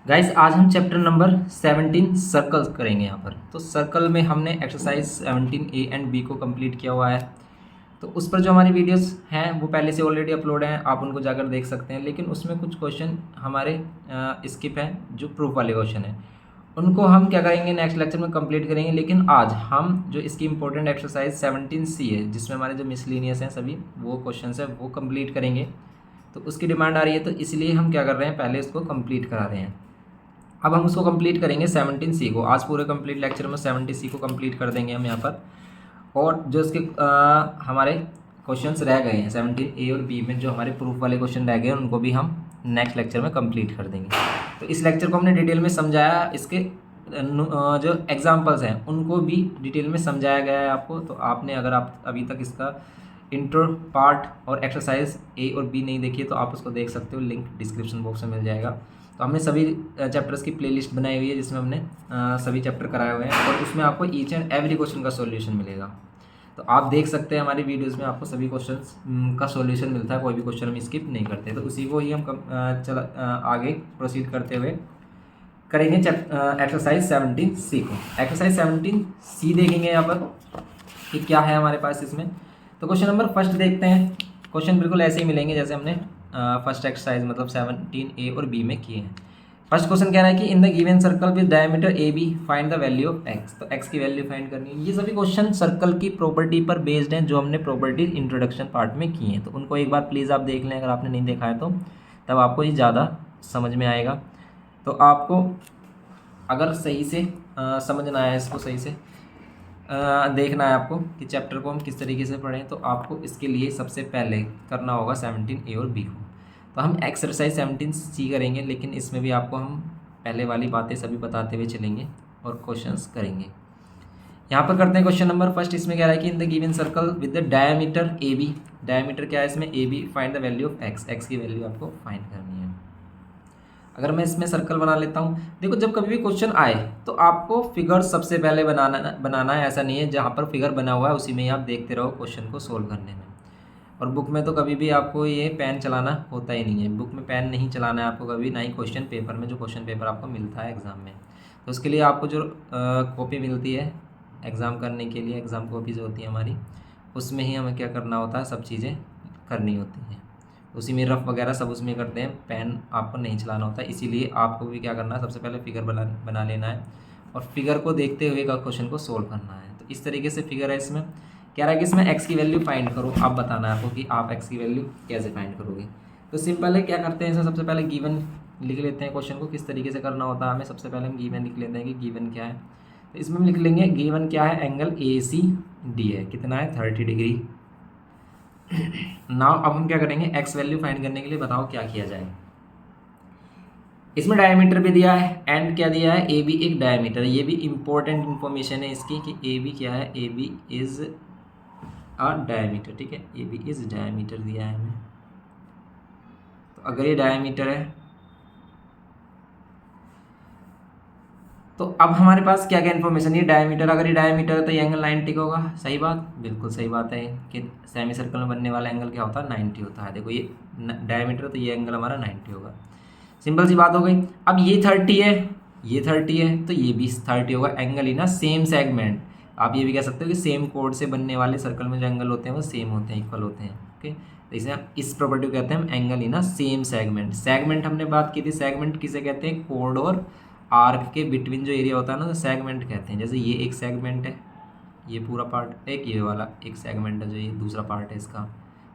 Guys आज हम chapter number 17 circle करेंगे यहाँ पर। तो सर्कल में हमने एक्सरसाइज 17 ए एंड बी को कंप्लीट किया हुआ है। तो उस पर जो हमारी वीडियोस हैं वो पहले से ऑलरेडी अपलोड हैं, आप उनको जाकर देख सकते हैं। लेकिन उसमें कुछ क्वेश्चन हमारे स्किप हैं, जो प्रूफ वाले क्वेश्चन हैं उनको हम क्या करेंगे, नेक्स्ट लेक्चर में कंप्लीट करेंगे। लेकिन आज हम जो इसकी इंपॉर्टेंट एक्सरसाइज 17 सी है, जिसमें हमारे जो मिसलिनियस हैं सभी वो क्वेश्चन है वो कंप्लीट करेंगे। तो उसकी डिमांड आ रही है, तो इसलिए हम क्या कर रहे हैं, पहले इसको कंप्लीट करा रहे हैं। अब हम उसको कंप्लीट करेंगे 17 सी को। आज पूरे कंप्लीट लेक्चर में 70 सी को कंप्लीट कर देंगे हम यहाँ पर। और जो इसके हमारे क्वेश्चंस रह गए हैं 17 ए और बी में, जो हमारे प्रूफ वाले क्वेश्चन रह गए हैं उनको भी हम नेक्स्ट लेक्चर में कंप्लीट कर देंगे। तो इस लेक्चर को हमने डिटेल में समझाया, इसके जो एग्जांपल्स हैं उनको भी डिटेल में समझाया गया है आपको। तो आपने अगर आप अभी तक इसका इंट्रो पार्ट और एक्सरसाइज ए और बी नहीं देखी है तो आप उसको देख सकते हो, लिंक डिस्क्रिप्शन बॉक्स में मिल जाएगा। तो हमने सभी चैप्टर्स की प्लेलिस्ट बनाई हुई है जिसमें हमने सभी चैप्टर कराए हुए हैं, और उसमें आपको ईच एंड एवरी क्वेश्चन का सॉल्यूशन मिलेगा। तो आप देख सकते हैं हमारी वीडियोस में आपको सभी क्वेश्चंस का सॉल्यूशन मिलता है, कोई भी क्वेश्चन हम स्किप नहीं करते। तो उसी को ही हम आगे प्रोसीड करते हुए करेंगे एक्सरसाइज 17 सी को। एक्सरसाइज 17 सी देखेंगे यहाँ पर कि क्या है हमारे पास इसमें। तो क्वेश्चन नंबर फर्स्ट देखते हैं। क्वेश्चन बिल्कुल ऐसे ही मिलेंगे जैसे हमने फर्स्ट एक्सरसाइज मतलब 17 ए और बी में किए हैं। फर्स्ट क्वेश्चन कह रहा है कि in the given circle with diameter A B find the value of x. तो एक्स की वैल्यू फाइंड करनी है। ये सभी क्वेश्चन सर्कल की प्रॉपर्टी पर बेस्ड हैं, जो हमने प्रॉपर्टी इंट्रोडक्शन पार्ट में किए हैं। तो उनको एक बार प्लीज़ आप देख लें, अगर आपने नहीं देखा है तो, तब आपको ये ज़्यादा समझ में आएगा। तो आपको अगर सही से समझना है, इसको सही से देखना है आपको कि चैप्टर को हम किस तरीके से पढ़ें, तो आपको इसके लिए सबसे पहले करना होगा 17 ए और बी को। तो हम एक्सरसाइज 17 सी करेंगे, लेकिन इसमें भी आपको हम पहले वाली बातें सभी बताते हुए चलेंगे और क्वेश्चंस करेंगे। यहाँ पर करते हैं क्वेश्चन नंबर फर्स्ट। इसमें कह रहा है कि in the given circle with the diameter A B, diameter क्या है इसमें, A B, find the value of x. X की वैल्यू आपको फाइंड करनी है। अगर मैं इसमें सर्कल बना लेता हूँ, देखो जब कभी भी क्वेश्चन आए तो आपको फिगर सबसे पहले बनाना है। ऐसा नहीं है जहाँ पर फिगर बना हुआ है उसी में ही आप देखते रहो क्वेश्चन को सोल्व करने में। और बुक में तो कभी भी आपको ये पेन चलाना होता ही नहीं है। बुक में पेन नहीं चलाना है आपको कभी, ना ही क्वेश्चन पेपर में, जो क्वेश्चन पेपर आपको मिलता है एग्ज़ाम में। तो उसके लिए आपको जो कॉपी मिलती है एग्ज़ाम करने के लिए, एग्ज़ाम कॉपी जो होती है हमारी, उसमें ही हमें क्या करना होता है, सब चीज़ें करनी होती हैं। उसी में रफ वगैरह सब उसमें करते हैं, पेन आपको नहीं चलाना होता है। इसीलिए आपको भी क्या करना है, सबसे पहले फिगर बना लेना है और फिगर को देखते हुए का क्वेश्चन को सोल्व करना है। तो इस तरीके से फिगर है। इसमें कह रहा है कि इसमें एक्स की वैल्यू फाइंड करो। आप बताना है आपको कि आप एक्स की वैल्यू कैसे फाइंड करोगे। तो सिंपल है, क्या करते हैं इसमें सबसे पहले गिवन लिख लेते हैं। क्वेश्चन को किस तरीके से करना होता है हमें, सबसे पहले हम गिवन लिख लेते हैं कि गिवन क्या है। तो इसमें हम लिख लेंगे गिवन क्या है, एंगल ए सी डी है, कितना है 30 डिग्री। नाउ अब हम क्या करेंगे, एक्स वैल्यू फाइंड करने के लिए बताओ क्या किया जाए। इसमें डायमीटर भी दिया है एंड क्या दिया है, ए बी एक डायमीटर। ये भी इंपॉर्टेंट इन्फॉर्मेशन है इसकी कि ए बी क्या है, A B is a diameter. ठीक है, ए बी इज डायमीटर दिया है हमें। तो अगर ये डायमीटर है तो अब हमारे पास क्या क्या इन्फॉर्मेशन, ये डायमीटर, अगर ये डायमीटर है तो ये एंगल 90 का होगा। सही बात, बिल्कुल सही बात है कि सेमी सर्कल में बनने वाला एंगल क्या होता है, 90 होता है। देखो ये डायमीटर, तो ये एंगल हमारा 90 होगा। सिंपल सी बात हो गई। अब ये 30 है, ये 30 है, तो ये भी 30 होगा। एंगल इन सेम सेगमेंट, आप ये भी कह सकते हो कि सेम कोड से बनने वाले सर्कल में जो एंगल होते हैं वो सेम होते हैं, इक्वल होते हैं। ओके, तो इसे इस प्रॉपर्टी को कहते हैं हम angle in same segment. Segment हमने बात की थी, सेगमेंट किसे कहते हैं, कोड और आर्क के बिटवीन जो एरिया होता है ना, तो सेगमेंट कहते हैं। जैसे ये एक सेगमेंट है, ये पूरा पार्ट, एक ये वाला एक सेगमेंट है जो ये दूसरा पार्ट है इसका।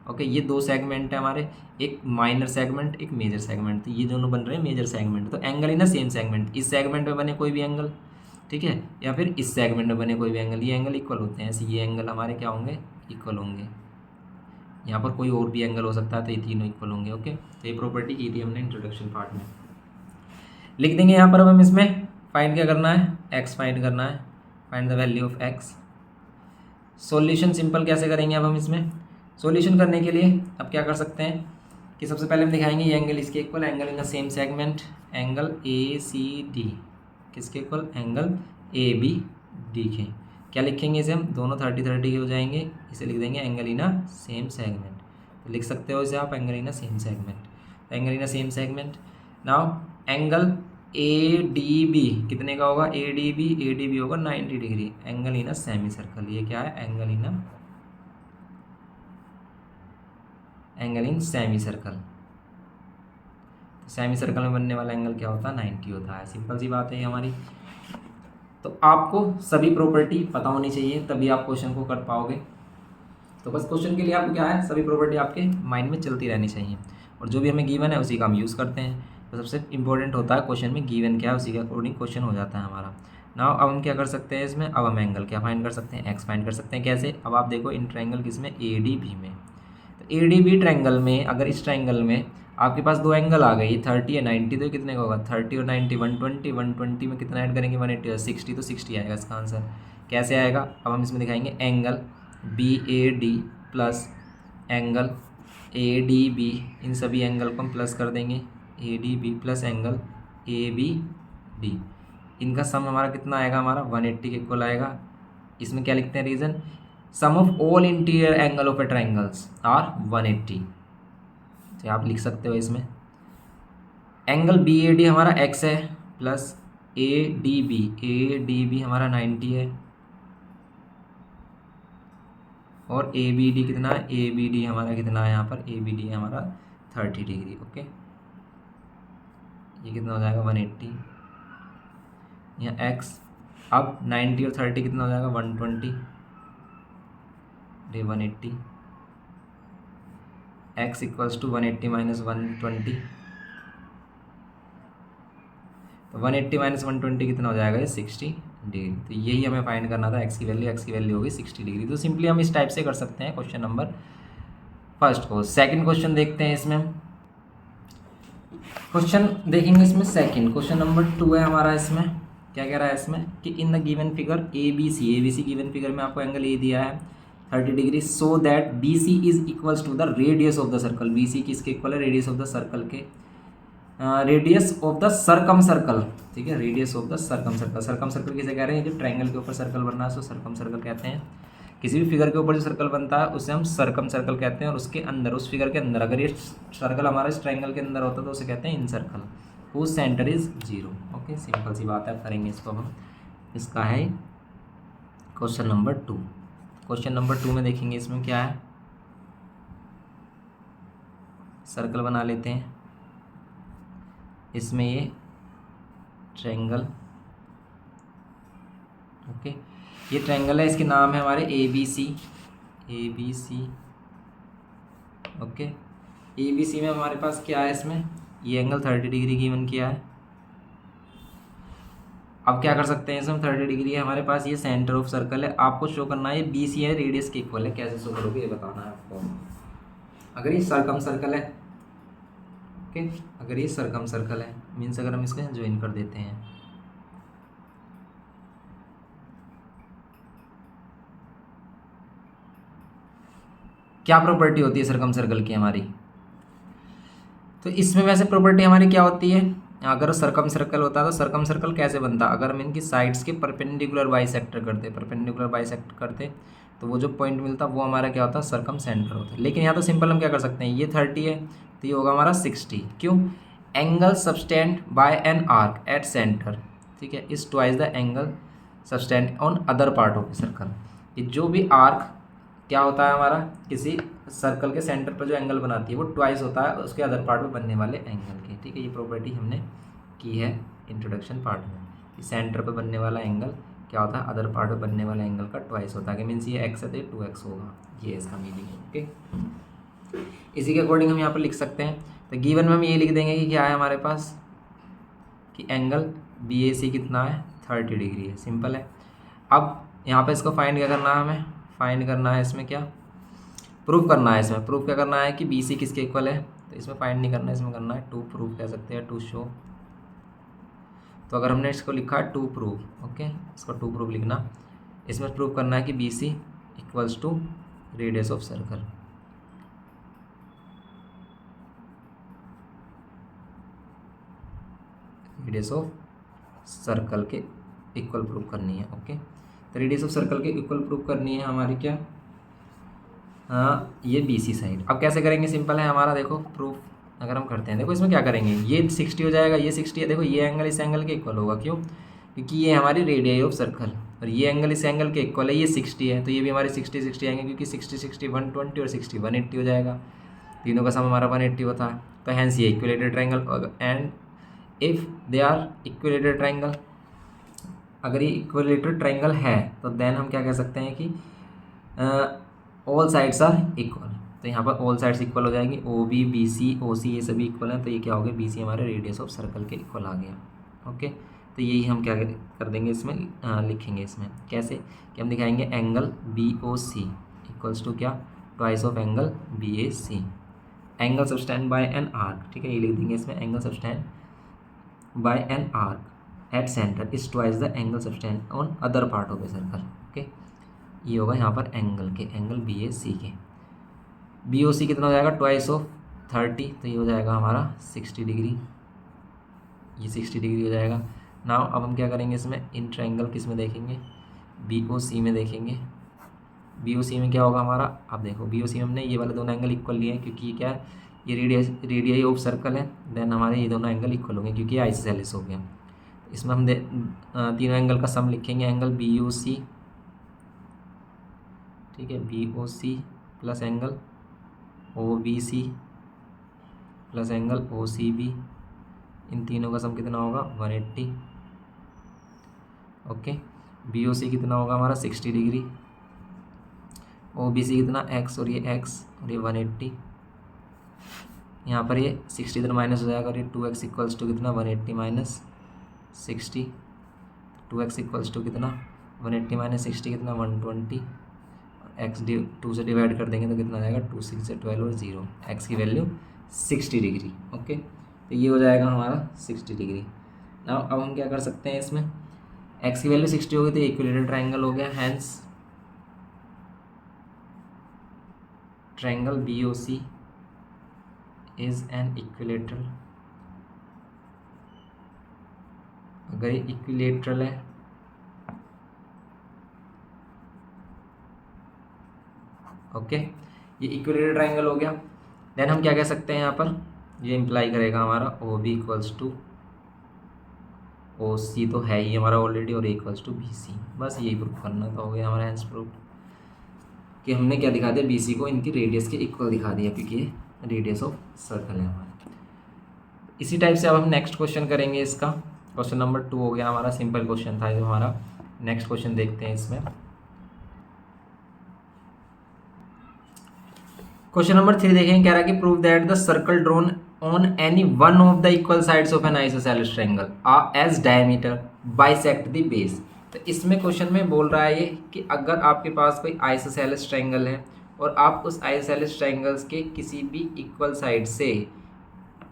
ओके, ये दो सेगमेंट है हमारे, एक माइनर सेगमेंट एक मेजर सेगमेंट। तो ये दोनों बन रहे हैं मेजर सेगमेंट। तो एंगल इन सेम सेगमेंट, इस सेगमेंट में बने कोई भी एंगल, ठीक है, या फिर इस सेगमेंट में बने कोई भी एंगल, ये एंगल इक्वल होते हैं। ऐसे ये एंगल हमारे क्या होंगे, इक्वल होंगे। यहाँ पर कोई और भी एंगल हो सकता है, तो ये तीनों इक्वल होंगे। ओके, तो ये प्रॉपर्टी की थी हमने इंट्रोडक्शन पार्ट में। लिख देंगे यहाँ पर। अब हम इसमें फाइंड क्या करना है, एक्स फाइंड करना है, find the value of x. Solution simple कैसे करेंगे अब हम इसमें, सॉल्यूशन करने के लिए अब क्या कर सकते हैं कि सबसे पहले हम दिखाएंगे ये एंगल इसके equal, angle in the same segment, angle A C D किसके equal, angle A B D के। क्या लिखेंगे इसे हम, दोनों 30 के हो जाएंगे। इसे लिख देंगे एंगल इन सेम सेगमेंट। तो लिख सकते हो इसे आप angle in same segment, angle in same segment. Now angle A D B कितने का होगा, ए डी बी होगा 90 degree, angle in a semicircle. ये क्या है, angle in semicircle. Semicircle में बनने वाला एंगल क्या होता है, 90 होता है। सिंपल सी बात है ये हमारी। तो आपको सभी प्रॉपर्टी पता होनी चाहिए, तभी आप क्वेश्चन को कर पाओगे। तो बस क्वेश्चन के लिए आपको क्या है, सभी प्रॉपर्टी आपके माइंड में चलती रहनी चाहिए, और जो भी हमें गिवन है उसी का हम यूज़ करते हैं। तो सबसे इंपॉर्टेंट होता है क्वेश्चन में गिवन क्या है, उसी के अकॉर्डिंग क्वेश्चन हो जाता है हमारा। नाउ अब हम क्या कर सकते हैं इसमें, अब हम एंगल क्या फाइंड कर सकते हैं, एक्स फाइंड कर सकते हैं। कैसे, अब आप देखो इन ट्रायंगल किसमें, ए डी बी में। तो ए डी बी ट्रायंगल में, अगर इस ट्रायंगल में आपके पास दो एंगल आ गई, 30 या 90, तो कितने का होगा, 30 और 90 120, 120 में कितना ऐड करेंगे, 180 और 60, तो 60 आएगा इसका आंसर। कैसे आएगा, अब हम इसमें दिखाएंगे angle B A D plus angle A D B, इन सभी एंगल को हम प्लस कर देंगे, A D B plus angle A B D, इनका सम हमारा कितना आएगा, हमारा 180 के इक्वल आएगा। इसमें क्या लिखते हैं, reason sum of all interior angle of a triangles are 180, तो आप लिख सकते हो इसमें एंगल बी ए डी हमारा x है प्लस ए डी बी हमारा 90 है, और ए बी डी कितना है, ए बी डी हमारा कितना है, यहाँ पर ए बी डी है हमारा 30 डिग्री। ओके, ये कितना हो जाएगा 180, यहाँ x, अब 90 और 30 कितना हो जाएगा 120, ये 180, x इक्वल्स टू 180 माइनस 120, तो 180 माइनस 120 कितना हो जाएगा, ये 60 डिग्री। तो यही हमें फाइंड करना था, x की वैल्यू होगी 60 डिग्री। तो सिंपली हम इस टाइप से कर सकते हैं क्वेश्चन नंबर फर्स्ट को। सेकंड क्वेश्चन देखते हैं, इसमें क्वेश्चन देखेंगे इसमें सेकंड क्वेश्चन नंबर 2 है हमारा। इसमें क्या कह रहा है, इसमें कि in the given figure A B C given figure में आपको एंगल ए दिया है 30 degree, so that B C is equals to the radius of the circle. B C किसके इक्वल है, रेडियस ऑफ द सर्कल के, radius of the circumcircle, ठीक है, radius of the circumcircle. Circumcircle किसे कह रहे हैं, जो ट्रायंगल के ऊपर सर्कल बनना है उसको सर्कम सर्कल कहते हैं। किसी भी फिगर के ऊपर जो सर्कल बनता है उसे हम सर्कम सर्कल कहते हैं, और उसके अंदर, उस फिगर के अंदर अगर ये सर्कल हमारा इस ट्रायंगल के अंदर होता है तो उसे कहते हैं in circle, whose centre is 0। Okay, simple सी बात है, करेंगे इसको हम। इसका है क्वेश्चन नंबर 2। क्वेश्चन नंबर 2 में देखेंगे इसमें क्या है, सर्कल बना लेते हैं। इसमें ये ट्रायंगल, ओके, ये ट्रायंगल है, इसके नाम है हमारे A B C. Okay, A B C में हमारे पास क्या है, इसमें ये एंगल 30 डिग्री गिवन किया है। अब क्या कर सकते हैं, इसमें 30 डिग्री है हमारे पास, ये सेंटर ऑफ सर्कल है, आपको शो करना है ये बी सी है रेडियस के इक्वल है। कैसे शो करोगे ये बताना है आपको। अगर ये सर्कम सर्कल है, ओके, अगर ये सर्कम सर्कल है, मीन्स अगर हम इसको ज्वाइन कर देते हैं, क्या प्रॉपर्टी होती है सर्कम सर्कल की हमारी, तो इसमें वैसे प्रॉपर्टी हमारी क्या होती है, अगर सर्कम सर्कल होता है तो सर्कम सर्कल कैसे बनता, अगर हम इनकी साइड्स के परपेंडिकुलर बाइसेक्टर करते तो वो जो पॉइंट मिलता वो हमारा क्या होता है, सर्कम सेंटर होता है। लेकिन यहाँ तो सिंपल हम क्या कर सकते हैं, ये 30 है तो ये होगा हमारा 60, क्यों, angle subtend by an arc at centre, ठीक है, is twice the angle subtend on other part of the circle. ये जो भी आर्क क्या होता है हमारा, किसी सर्कल के सेंटर पर जो एंगल बनाती है वो ट्वाइस होता है उसके अदर पार्ट में बनने वाले एंगल के, ठीक है। ये प्रॉपर्टी हमने की है इंट्रोडक्शन पार्ट में, कि सेंटर पर बनने वाला एंगल क्या होता है, अदर पार्ट में बनने वाले एंगल का ट्वाइस होता है, कि मीन्स ये एक्स है तो ये 2x होगा, ये इसका मीनिंग है। ओके, इसी के अकॉर्डिंग हम यहाँ पर लिख सकते हैं। तो गिवन में हम ये लिख देंगे कि क्या है हमारे पास, कि एंगल बी ए सी कितना है, 30 डिग्री है, सिंपल है। अब यहाँ पर इसको फाइंड क्या करना है, हमें फाइंड करना है इसमें क्या, प्रूफ करना है। इसमें प्रूफ क्या करना है कि बी सी किसके इक्वल है, तो इसमें फाइंड नहीं करना है, इसमें करना है टू प्रूफ, कह सकते हैं टू शो। तो अगर हमने इसको लिखा है टू प्रूफ, ओके, इसको टू प्रूफ लिखना, इसमें प्रूफ करना है कि B C equals to radius of circle. Radius of circle के इक्वल प्रूफ करनी है। ओके, तो रेडियस ऑफ सर्कल के इक्वल प्रूफ करनी है हमारी क्या, हाँ, ये बी सी साइड। अब कैसे करेंगे, सिंपल है हमारा, देखो प्रूफ अगर हम करते हैं, देखो इसमें क्या करेंगे, ये 60 हो जाएगा, ये 60 है, देखो ये एंगल इस एंगल के इक्वल होगा, क्यों? क्योंकि ये हमारी रेडियस ऑफ सर्कल, और ये एंगल इस एंगल के इक्वल है, ये 60 है, तो ये भी हमारे 60 आएंगे, क्योंकि 60 120 और 60 180 हो जाएगा, तीनों का सम हमारा 180 होता है। तो हैंस ये equilateral triangle, and if they are equilateral triangle, अगर ये इक्विलेटरल ट्रायंगल है तो देन हम क्या कह सकते हैं कि ऑल साइड्स आर इक्वल। तो यहाँ पर ऑल साइड्स इक्वल हो जाएंगी, ओ बी, बी सी, ओ सी, ये सभी इक्वल हैं, तो ये क्या हो गया, बी सी हमारे रेडियस ऑफ सर्कल के इक्वल आ गया। ओके, तो यही हम क्या कर देंगे इसमें, लिखेंगे इसमें कैसे कि हम दिखाएंगे angle B O C equals to क्या, twice of angle B A C, angle subtend by an arc, ठीक है, ये लिख देंगे इसमें, angle subtend by an arc at centre is twice the angle subtend on other part of the circle. Okay, ये होगा यहाँ पर एंगल के, एंगल बी ए सी के, बी ओ सी कितना हो जाएगा, ट्वाइस ऑफ 30, तो ये हो जाएगा हमारा 60 डिग्री, ये 60 डिग्री हो जाएगा। नाउ अब हम क्या करेंगे इसमें, इन ट्रायंगल किस में देखेंगे, बी ओ सी में देखेंगे। बी ओ सी में क्या होगा हमारा, अब देखो बी ओ सी में हमने ये वाले दोनों एंगल इक्वल लिए हैं, क्योंकि ये क्या है, ये रेडियस ऑफ सर्कल है, देन हमारे ये दोनों एंगल इक्वल होंगे, क्योंकि ये आइसोसेलेस हो गया। इसमें हम तीनों एंगल का सम लिखेंगे, एंगल बी ओ सी, ठीक है, B O C plus angle O B C plus angle O C B, इन तीनों का सम कितना होगा, 180। ओके, बी ओ सी कितना होगा हमारा 60 डिग्री, ओ बी सी कितना एक्स, और ये एक्स, और ये 180, यहाँ पर ये 60 इधर माइनस हो जाएगा, और ये 2x इक्वल्स टू कितना, 180 माइनस 60, 2x इक्वल्स टू कितना, 180 माइनस 60 कितना, 120, एक्स 2 से डिवाइड कर देंगे तो कितना आ जाएगा, 2 6 से 12 और 0, एक्स की वैल्यू 60 डिग्री। ओके, तो ये हो जाएगा हमारा 60 डिग्री। नाउ अब हम क्या कर सकते हैं इसमें, एक्स की वैल्यू 60 हो गई तो इक्विलेटरल ट्रायंगल हो गया, hence triangle B O C is an equilateral. अगर ये इक्विलेटरल है ओके, ये इक्विलेटरल ट्रायंगल हो गया, देन हम क्या कह सकते हैं यहाँ पर, ये इम्प्लाई करेगा हमारा O B equals to O C, तो है ही हमारा ऑलरेडी, और इक्वल्स टू बी सी, बस यही प्रूफ करना तो हो गया हमारा आंसर प्रूफ, कि हमने क्या दिखा दिया, बी सी को इनकी रेडियस के इक्वल दिखा दिया, क्योंकि ये रेडियस ऑफ सर्कल है हमारा। इसी टाइप से अब हम नेक्स्ट क्वेश्चन करेंगे, इसका क्वेश्चन नंबर 2 हो गया हमारा, सिंपल क्वेश्चन था जो हमारा। नेक्स्ट क्वेश्चन देखते हैं इसमें, क्वेश्चन नंबर 3 देखेंगे, कह रहा है कि prove that the circle drawn on any one of the equal sides of an isosceles triangle are as diameter bisect the base. तो इसमें क्वेश्चन में बोल रहा है ये कि अगर आपके पास कोई आइसोसेलेस ट्रायंगल है और आप उस आइसोसेलेस ट्रायंगल्स के किसी भी इक्वल साइड से,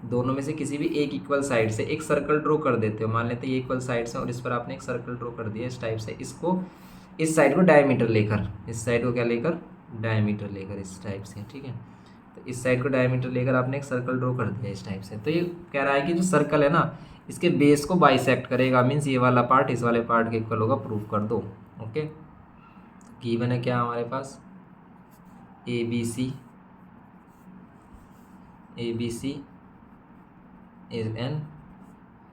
दोनों में से किसी भी एक इक्वल साइड से एक सर्कल ड्रॉ कर देते हो, मान लेते हैं ये इक्वल साइड्स हैं और इस पर आपने एक सर्कल ड्रॉ कर दिया इस टाइप से, इसको इस साइड को डायमीटर लेकर, इस साइड को क्या लेकर, डायमीटर लेकर, इस टाइप से, ठीक है, तो इस साइड को डायमीटर लेकर आपने एक सर्कल ड्रॉ कर दिया इस टाइप से। तो ये कह रहा है कि जो सर्कल है ना, इसके बेस को बाइसेक्ट करेगा, मीन्स ये वाला पार्ट इस वाले पार्ट के इक्वल होगा, प्रूव कर दो। ओके, गिवन है क्या हमारे पास, A B C is an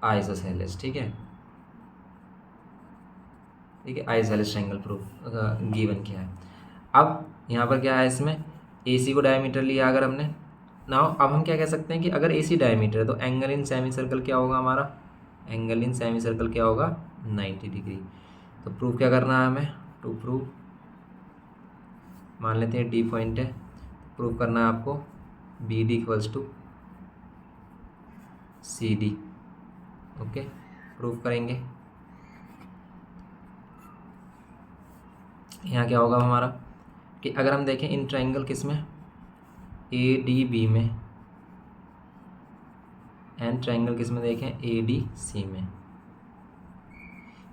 isosceles, ठीक है, आइसोसेलेस ट्रायंगल प्रूफ गिवन किया है। अब यहाँ पर क्या है, इसमें ए सी को डायमीटर लिया अगर हमने, नाउ अब हम क्या कह सकते हैं कि अगर ए सी डायमीटर है तो एंगल इन सेमी सर्कल क्या होगा हमारा, एंगल इन सेमी सर्कल क्या होगा, 90 डिग्री। तो प्रूफ क्या करना है हमें, टू प्रूव, मान लेते हैं डी पॉइंट है, प्रूव करना है आपको B D equals to C D. Okay, proof करेंगे, यहाँ क्या होगा हमारा कि अगर हम देखें इन ट्रायंगल किस में, ए डी बी में, एंड ट्रायंगल किस में देखें, ए डी सी में,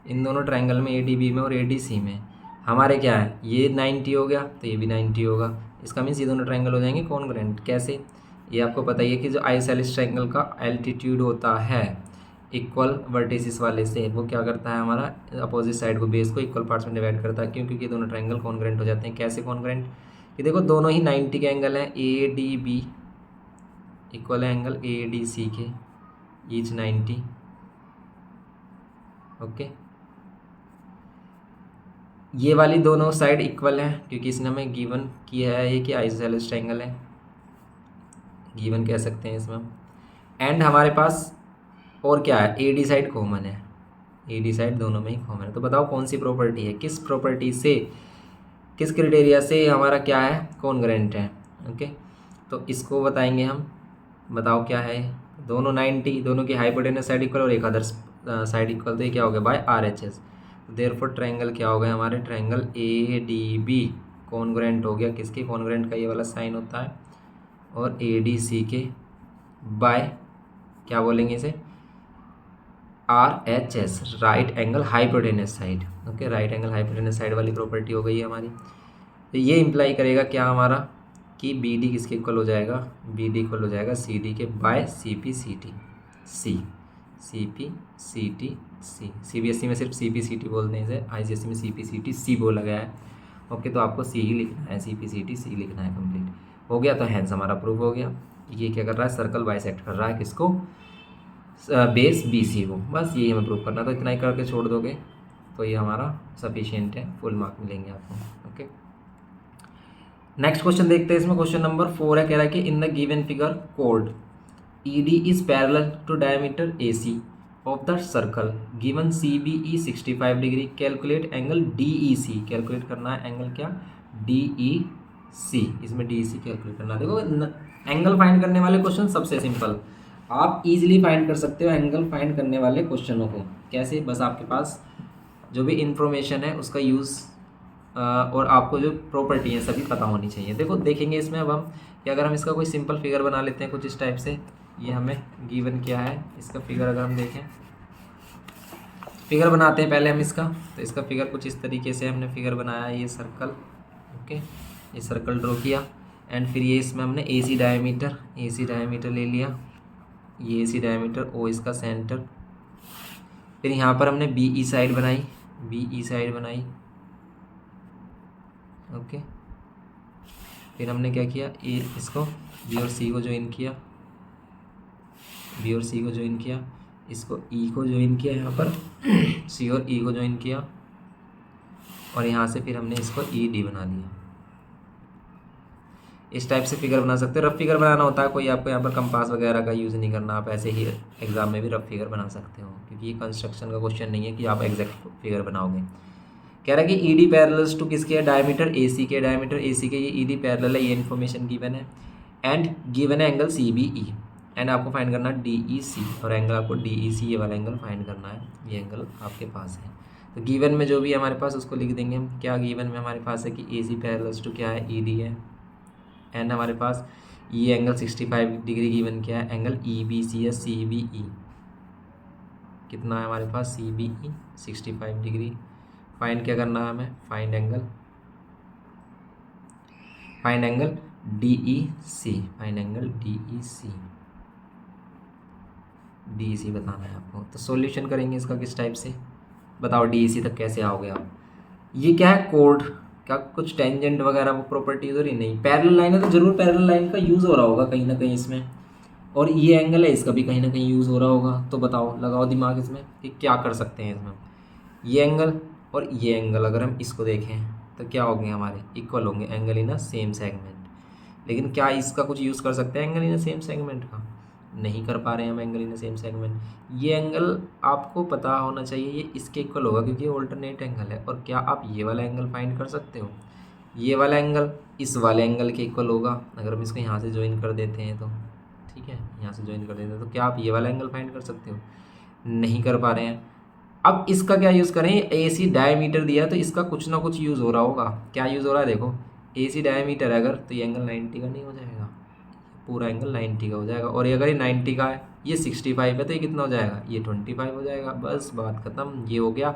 इन दोनों ट्रायंगल में ए डी बी में और ए डी सी में हमारे क्या है, ये 90 हो गया तो ये भी 90 होगा, इसका मीन्स ये दोनों ट्रायंगल हो जाएंगे कॉन्ग्रुएंट। कैसे, ये आपको पता ही है कि जो आइसोसेलेस ट्रायंगल का एल्टीट्यूड होता है इक्वल वर्टिसेस वाले से, वो क्या करता है हमारा अपोजिट साइड को, बेस को इक्वल पार्ट्स में डिवाइड करता है, क्यों, क्योंकि दोनों ट्रायंगल कॉन्ग्रुएंट हो जाते हैं। कैसे कॉन्ग्रुएंट, कि देखो दोनों ही 90 के एंगल हैं, ए डी बी इक्वल है एंगल ए डी सी के, ईच 90। ओके, ये वाली दोनों साइड इक्वल है क्योंकि इसने हमें गिवन किया है ये कि आइसोसेलेस ट्रायंगल है, गिवन कह सकते हैं इसमें हम। एंड हमारे पास और क्या है, ए डी साइड कॉमन है, ए डी साइड दोनों में ही कॉमन है। तो बताओ कौन सी प्रॉपर्टी है, किस प्रॉपर्टी से, किस क्राइटेरिया से हमारा क्या है, कॉन्ग्रुएंट है। ओके, तो इसको बताएंगे हम। बताओ क्या है, दोनों 90, दोनों की हाइपोटेनस साइड इक्वल और एक अदर साइड इक्वल, तो ये क्या हो गया by R H S. Therefore triangle क्या हो गया हमारे, triangle A D B congruent हो गया किसके, कॉन्ग्रुएंट का ये वाला साइन होता है, और ए डी सी के बाय क्या बोलेंगे इसे, are H S, right angle hypotenuse side. Okay, right angle hypotenuse side वाली प्रॉपर्टी हो गई है हमारी। तो ये इंप्लाई करेगा क्या हमारा कि बी डी किसके इक्वल हो जाएगा, बी डी इक्वल हो जाएगा सी डी के by C P C T C, C P C T C. C B S E में सिर्फ सी पी सी टी बोलते हैं इसे, आई सी एस ई में सी पी सी टी सी बोला गया है। ओके, तो आपको सी ही लिखना है, सी पी सी टी सी लिखना है, कंप्लीट हो गया। तो हैंस हमारा प्रूफ हो गया। ये क्या कर रहा है, सर्कल बाइसेक्ट कर रहा है किसको, बेस बी सी को। बस यही हमें प्रूव करना, तो इतना ही करके छोड़ दोगे तो ये हमारा सफिशिएंट है, फुल मार्क मिलेंगे आपको। ओके, नेक्स्ट क्वेश्चन देखते हैं। इसमें क्वेश्चन नंबर 4 है, कह रहा है कि इन द गिवन फिगर कोड E D is parallel to diameter A C of the circle given C B E 65 degree, calculate angle D E C. Calculate करना है एंगल क्या, डी ई सी, इसमें डी ई सी कैलकुलेट करना है। देखो angle find करने वाले question सबसे सिंपल, आप इजीली फाइंड कर सकते हो एंगल फाइंड करने वाले क्वेश्चनों को। कैसे, बस आपके पास जो भी इंफॉर्मेशन है उसका यूज़ और आपको जो प्रॉपर्टी है सभी पता होनी चाहिए। देखो देखेंगे इसमें अब हम कि अगर हम इसका कोई सिंपल फिगर बना लेते हैं कुछ इस टाइप से, ये हमें गिवन क्या है, इसका फिगर अगर हम देखें, फिगर बनाते हैं पहले हम इसका। तो इसका फिगर कुछ इस तरीके से हमने फिगर बनाया, ये सर्कल। ओके, ये सर्कल ड्रॉ किया एंड फिर ये इसमें हमने ए सी डायमीटर ले लिया, ये ए सी डायमीटर, ओ इसका सेंटर। फिर यहाँ पर हमने बी ई साइड बनाई, ओके। फिर हमने क्या किया, ए इसको बी और सी को ज्वाइन किया, इसको ई को ज्वाइन किया यहाँ पर सी और ई को ज्वाइन किया, और यहाँ से फिर हमने इसको ई डी बना लिया। इस टाइप से फिगर बना सकते हो। रफ फिगर बनाना होता है, कोई आपको यहाँ पर कंपास वगैरह का यूज़ नहीं करना, आप ऐसे ही एग्जाम में भी रफ फिगर बना सकते हो, क्योंकि ये कंस्ट्रक्शन का क्वेश्चन नहीं है कि आप एग्जैक्ट फिगर बनाओगे। कह रहा है कि ई डी पैरेलल्स टू किसके है, डायमीटर ए सी के, ये ई डी पैरेलल है, ये इन्फॉर्मेशन गिवन है। एंड गिवन है angle C B E, and आपको फाइंड करना है डी ई सी, और एंगल आपको डी ई सी ये वाला एंगल फाइंड करना है, ये एंगल आपके पास है। तो गिवन में जो भी है हमारे पास उसको लिख देंगे हम। क्या गिवन में हमारे पास है कि ए सी पैरेलल्स टू क्या है, ई डी है, एंड हमारे पास ये एंगल 65 डिग्री गिवन क्या है, एंगल ई बी सी है, सी बी ई कितना है हमारे पास, C B E 65 degree. Find क्या करना है हमें, find angle D E C, D E C बताना है आपको। तो सॉल्यूशन करेंगे इसका किस टाइप से, बताओ डी ई सी तक कैसे आओगे आप। ये क्या है, कोड, क्या कुछ टेंजेंट वगैरह वो प्रॉपर्टीज हो रही नहीं, पैरेलल लाइन है तो जरूर पैरेलल लाइन का यूज़ हो रहा होगा कहीं ना कहीं इसमें, और ये एंगल है इसका भी कहीं ना कहीं यूज़ हो रहा होगा। तो बताओ, लगाओ दिमाग इसमें कि क्या कर सकते हैं इसमें। ये एंगल और ये एंगल अगर हम इसको देखें तो क्या होंगे हमारे, इक्वल होंगे, angle in a same segment. लेकिन क्या इसका कुछ यूज़ कर सकते हैं angle in a same segment का, नहीं कर पा रहे हैं हम angle in the same segment. ये एंगल आपको पता होना चाहिए ये इसके इक्वल होगा क्योंकि ये ऑल्टरनेट एंगल है। और क्या आप ये वाला एंगल फाइंड कर सकते हो, ये वाला एंगल इस वाले एंगल के इक्वल होगा। अगर हम इसको यहाँ से ज्वाइन कर देते हैं तो ठीक है, यहाँ से ज्वाइन कर देते हैं तो क्या आप ये वाला एंगल फाइंड कर सकते हो, नहीं कर पा रहे हैं। अब इसका क्या यूज़ करें, ए सी डायमीटर दिया तो इसका कुछ ना कुछ यूज़ हो रहा होगा। क्या यूज़ हो रहा है, देखो ए सी डायमीटर है अगर, तो ये एंगल 90 का नहीं हो जाएगा, पूरा एंगल 90 का हो जाएगा। और ये अगर ये 90 का है, ये 65 है, तो ये कितना हो जाएगा, ये 25 हो जाएगा। बस बात खत्म, ये हो गया।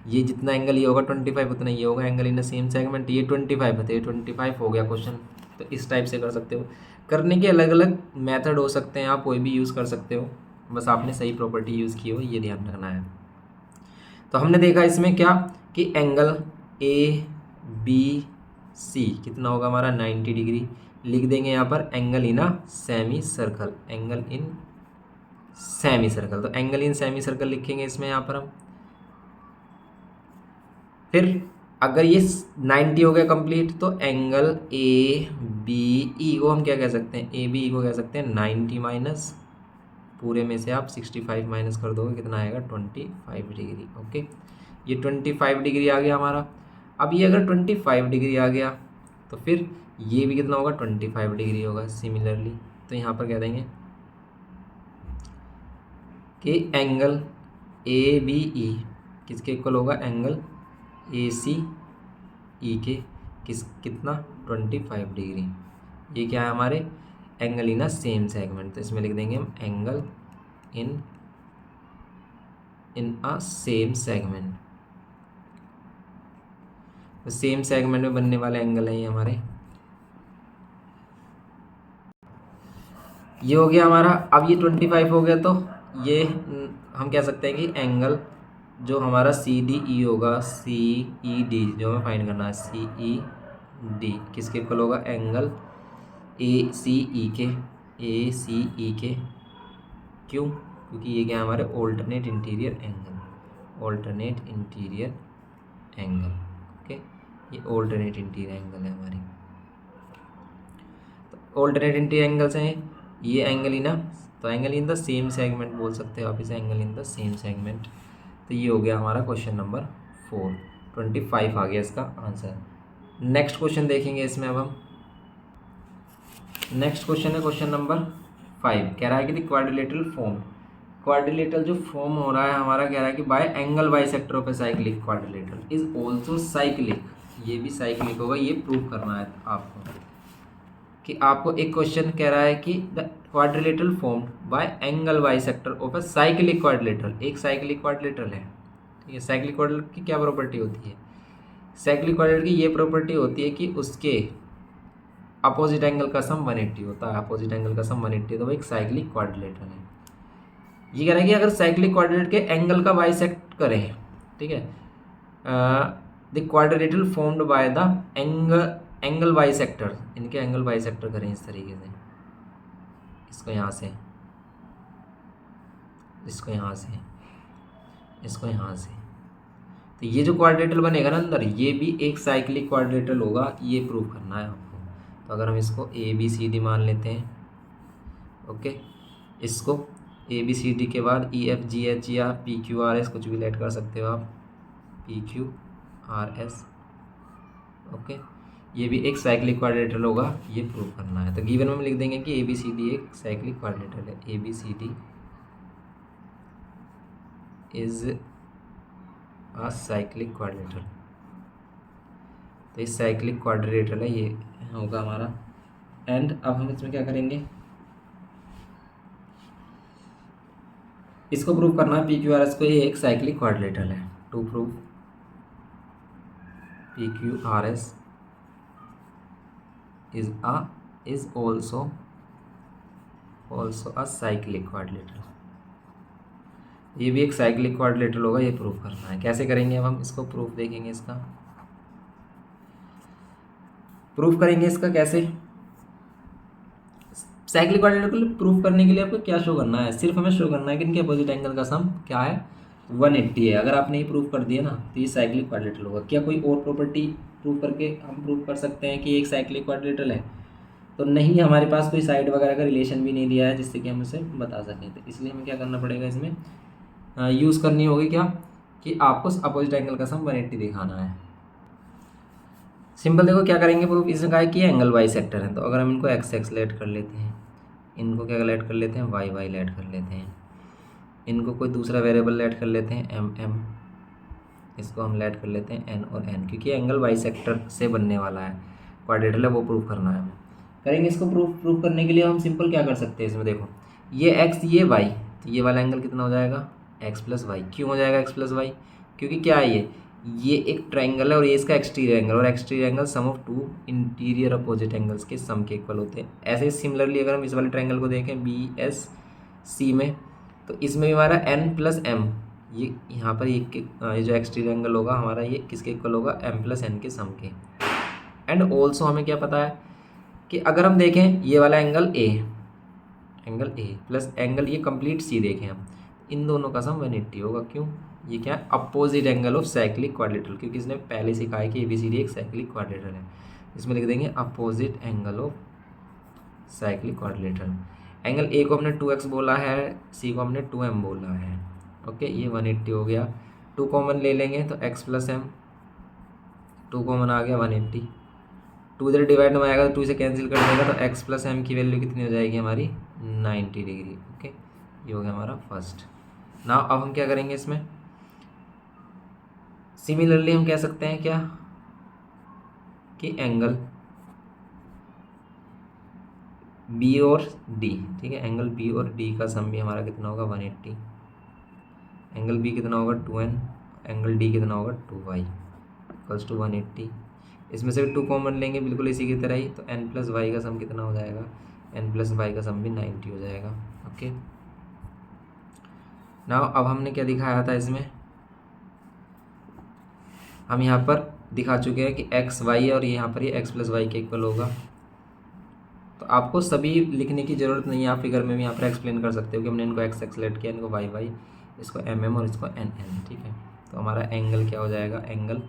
ये जितना एंगल ये होगा 25 उतना ये होगा, angle in the same segment. ये 25 है तो ये 25 हो गया क्वेश्चन। तो इस टाइप से कर सकते हो। करने के अलग अलग मेथड हो सकते हैं, आप कोई भी यूज़ कर सकते हो, बस आपने सही प्रॉपर्टी यूज़ की हो, ये ध्यान रखना है। तो हमने देखा इसमें क्या कि एंगल ए बी सी कितना होगा हमारा 90 डिग्री, लिख देंगे यहाँ पर angle in a semicircle, angle in semi circle. तो एंगल इन सेमी सर्कल लिखेंगे इसमें यहाँ पर हम। फिर अगर ये 90 हो गया कंप्लीट तो एंगल ए बी ई को हम क्या कह सकते हैं, ए बी ई को कह सकते हैं 90 माइनस, पूरे में से आप 65 माइनस कर दोगे, कितना आएगा 25 डिग्री। ओके, ये 25 डिग्री आ गया हमारा। अब ये अगर 25 डिग्री आ गया तो फिर ये भी कितना होगा 25 डिग्री होगा सिमिलरली। तो यहाँ पर कह देंगे कि एंगल ए बी ई किसके इक्वल होगा, एंगल ए सी ई के कितना 25 डिग्री। ये क्या है हमारे angle in a same segment. तो इसमें लिख देंगे हम angle in a same segment. तो सेम सेगमेंट में बनने वाले एंगल है ये हमारे। ये हो गया हमारा। अब ये 25 हो गया तो ये हम कह सकते हैं कि एंगल जो हमारा सी डी ई होगा, सी ई डी जो हमें फाइंड करना है, सी ई डी किसके इक्वल होगा, एंगल ए सी ई के, ए सी ई के। क्यों? क्योंकि ये क्या है हमारे alternate interior angle, alternate interior angle. Okay, ये ऑल्टरनेट इंटीरियर एंगल है हमारी। तो ऑल्टरनेट इंटीरियर एंगल्स हैं ये एंगल इन, तो angle in the same segment बोल सकते हो आप इसे, angle in the same segment. तो ये हो गया हमारा क्वेश्चन नंबर 4, 25 आ गया इसका आंसर। नेक्स्ट क्वेश्चन देखेंगे इसमें अब हम। नेक्स्ट क्वेश्चन है क्वेश्चन नंबर 5। कह रहा है कि द क्वाड्रिलेटरल फॉर्म, क्वाड्रिलेटरल जो फॉर्म हो रहा है हमारा, कह रहा है कि bye angle bisector of a cyclic quadrilateral is also cyclic. ये भी साइक्लिक होगा, ये प्रूव करना है आपको। कि आपको एक क्वेश्चन कह रहा है कि the quadrilateral formed by angle bisector of a cyclic quadrilateral, एक साइक्लिक क्वाड्रिलेटरल है। ठीक है, साइक्लिक क्वाड्रिलेटरल की क्या प्रॉपर्टी होती है, साइक्लिक क्वाड्रिलेटरल की ये प्रॉपर्टी होती है कि उसके अपोजिट एंगल का सम 180 होता है, अपोजिट एंगल का सम 180, तो वो एक साइक्लिक क्वाड्रिलेटरल है। ये कह रहा है कि अगर साइक्लिक क्वाड्रिलेटरल के एंगल का बाइसेक्ट करें, ठीक है, the quadrilateral formed by the angle bisector, इनके एंगल बाइसेक्टर करें इस तरीके से, इसको यहाँ से, इसको यहाँ से, इसको यहाँ से, तो ये जो क्वाड्रिलेटरल बनेगा ना अंदर, ये भी एक साइक्लिक क्वाड्रिलेटरल होगा, ये प्रूव करना है आपको। तो अगर हम इसको ए बी सी डी मान लेते हैं, ओके, इसको ए बी सी डी के बाद ई एफ जी एच या पी क्यू आर एस कुछ भी लेट कर सकते हो आप, P Q R S, okay, ये भी एक साइक्लिक क्वाड्रिलेटरल होगा, ये प्रूव करना है। तो गिवन में हम लिख देंगे कि ए बी सी डी एक साइक्लिक क्वाड्रिलेटरल है, A B C D is a cyclic quadrilateral. तो ये साइक्लिक क्वाड्रिलेटरल है, ये होगा हमारा। एंड अब हम इसमें क्या करेंगे, इसको प्रूव करना है पी क्यू आर एस को, ये एक साइक्लिक क्वाड्रिलेटरल है। To prove P Q R S is also a cyclic quadrilateral, ये भी एक साइक्लिक क्वाड्रिलेटरल होगा, ये प्रूव करना है। कैसे करेंगे अब हम इसको प्रूफ देखेंगे, इसका प्रूफ करेंगे, इसका कैसे। साइक्लिक क्वाड्रिलेटरल प्रूफ करने के लिए आपको क्या शो करना है, सिर्फ हमें शो करना है कि इनके अपोजिट एंगल का सम क्या है 180 है। अगर आपने ये प्रूफ कर दिया ना तो ये साइक्लिक क्वाड्रिलेटरल होगा। क्या कोई और प्रॉपर्टी प्रूव करके हम प्रूव कर सकते हैं कि एक साइक्लिक क्वाड्रिलेटरल है, तो नहीं, हमारे पास कोई साइड वगैरह का रिलेशन भी नहीं दिया है जिससे कि हम उसे बता सकें। तो इसलिए हमें क्या करना पड़ेगा, इसमें यूज़ करनी होगी क्या, कि आपको अपोजिट एंगल का सम 180 दिखाना है। सिंपल देखो क्या करेंगे प्रूफ, इसमें कहा है कि एंगल बाइसेक्टर है, तो अगर हम इनको एक्स एक्स लेट कर लेते हैं, इनको क्या लेट कर लेते हैं, वाई वाई लेट कर लेते हैं, इनको कोई दूसरा वेरिएबल लेट कर लेते हैं एम एम, इसको हम लेट कर लेते हैं एन और एन, क्योंकि एंगल बाइसेक्टर से बनने वाला है, क्वाड्रिलेटरल है, वो प्रूफ करना है हमें। करेंगे इसको प्रूफ करने के लिए हम सिंपल क्या कर सकते हैं, इसमें देखो ये एक्स ये वाई, तो ये वाला एंगल कितना हो जाएगा एक्स प्लस वाई। क्यों हो जाएगा एक्स प्लस वाई, क्योंकि क्या है ये एक ट्राइंगल है और ये इसका एक्सटीरियर एंगल, और exterior angle sum of two interior opposite angles के सम के इक्वल होते हैं। ऐसे सिमिलरली अगर हम इस वाले ट्राइंगल को देखें बी एस सी में, तो इसमें भी हमारा एन प्लस एम, ये यहाँ पर ये जो एक्सटीरियर एंगल होगा हमारा, ये किसके इक्वल होगा एम प्लस एन के सम के। एंड ऑल्सो हमें क्या पता है कि अगर हम देखें ये वाला एंगल ए प्लस एंगल ये कंप्लीट सी देखें हम, इन दोनों का सम 180 होगा। क्यों? ये क्या है? Opposite angle of cyclic quadrilateral, क्योंकि इसने पहले सिखाया है कि ABCD एक साइक्लिक क्वाड्रेटरल है। इसमें लिख देंगे opposite angle of cyclic quadrilateral. Angle A को हमने 2x बोला है, सी को हमने 2m बोला है। ओके, ये 180 हो गया। 2 कॉमन ले लेंगे तो x प्लस एम, 2 कॉमन आ गया 180। 2 इधर डिवाइड में आएगा तो 2 से कैंसिल कर देगा तो x प्लस एम की वैल्यू कितनी हो जाएगी हमारी 90 डिग्री। ओके, ये हो गया हमारा फर्स्ट। नाउ अब हम क्या करेंगे इसमें, सिमिलरली हम कह सकते हैं क्या कि एंगल बी और डी, ठीक है, एंगल बी और डी का सम भी हमारा कितना होगा 180। एंगल बी कितना होगा 2n, एंगल डी कितना होगा 2y इक्वल्स टू 180। इसमें से भी 2 कॉमन लेंगे बिल्कुल इसी की तरह ही, तो n प्लस वाई का सम कितना हो जाएगा, n प्लस वाई का सम भी 90 हो जाएगा। ओके, नाउ अब हमने क्या दिखाया था इसमें, हम यहाँ पर दिखा चुके हैं कि एक्स वाई और यहाँ पर ये x प्लस वाई के इक्वल होगा। तो आपको सभी लिखने की ज़रूरत नहीं है, आप फिगर में भी यहाँ पर एक्सप्लेन कर सकते हो कि हमने इनको x एक्सलेट किया, इनको वाई वाई, इसको mm और इसको nn, ठीक है। तो हमारा एंगल क्या हो जाएगा, एंगल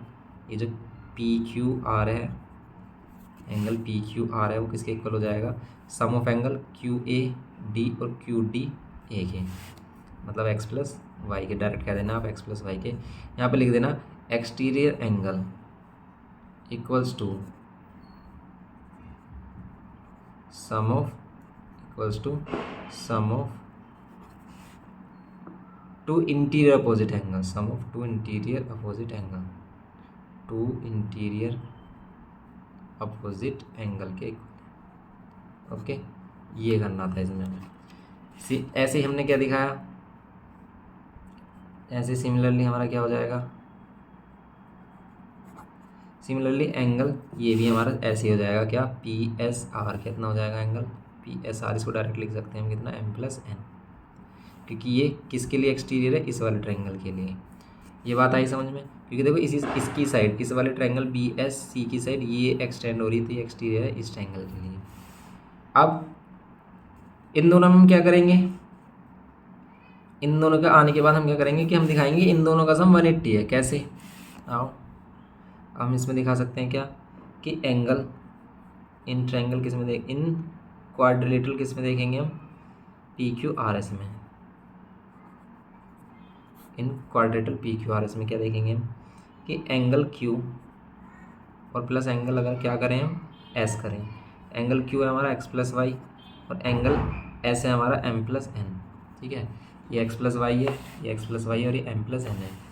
ये जो PQR है, एंगल PQR है वो किसके इक्वल हो जाएगा, सम ऑफ एंगल QAD और QD एक है, मतलब x प्लस वाई के, डायरेक्ट कह देना आप x प्लस वाई के। यहाँ पे लिख देना exterior angle equals to sum of two interior opposite angle, sum of two interior opposite angle, two interior opposite angle के इक्वल। ओके, ये करना था इसमें हमें। ऐसे ही हमने क्या दिखाया, ऐसे सिमिलरली हमारा क्या हो जाएगा, सिमिलरली एंगल ये भी हमारा ऐसे ही हो जाएगा क्या, PSR कितना हो जाएगा एंगल PSR, इसको डायरेक्ट लिख सकते हैं हम कितना m प्लस n, क्योंकि ये किसके लिए एक्सटीरियर है, इस वाले ट्रायंगल के लिए। ये बात आई समझ में, क्योंकि देखो इसकी साइड, इस वाले ट्रायंगल BSC की साइड ये एक्सटेंड हो रही थी, एक्सटीरियर है इस ट्रायंगल के लिए। अब इन दोनों में हम क्या करेंगे, इन दोनों के आने के बाद हम क्या करेंगे कि हम दिखाएंगे इन दोनों का सम 180 है। कैसे, आओ हम इसमें दिखा सकते हैं क्या कि एंगल इन ट्रायंगल किस में देख, इन क्वाड्रिलेटरल किस में देखेंगे हम, PQRS में, इन क्वाड्रिलेटरल PQRS में क्या देखेंगे हम कि एंगल Q और प्लस एंगल अगर क्या करें हम S करें, एंगल Q है हमारा x प्लस वाई और एंगल S है हमारा m प्लस n, ठीक है। ये x प्लस वाई है, ये x प्लस वाई और ये m प्लस n है।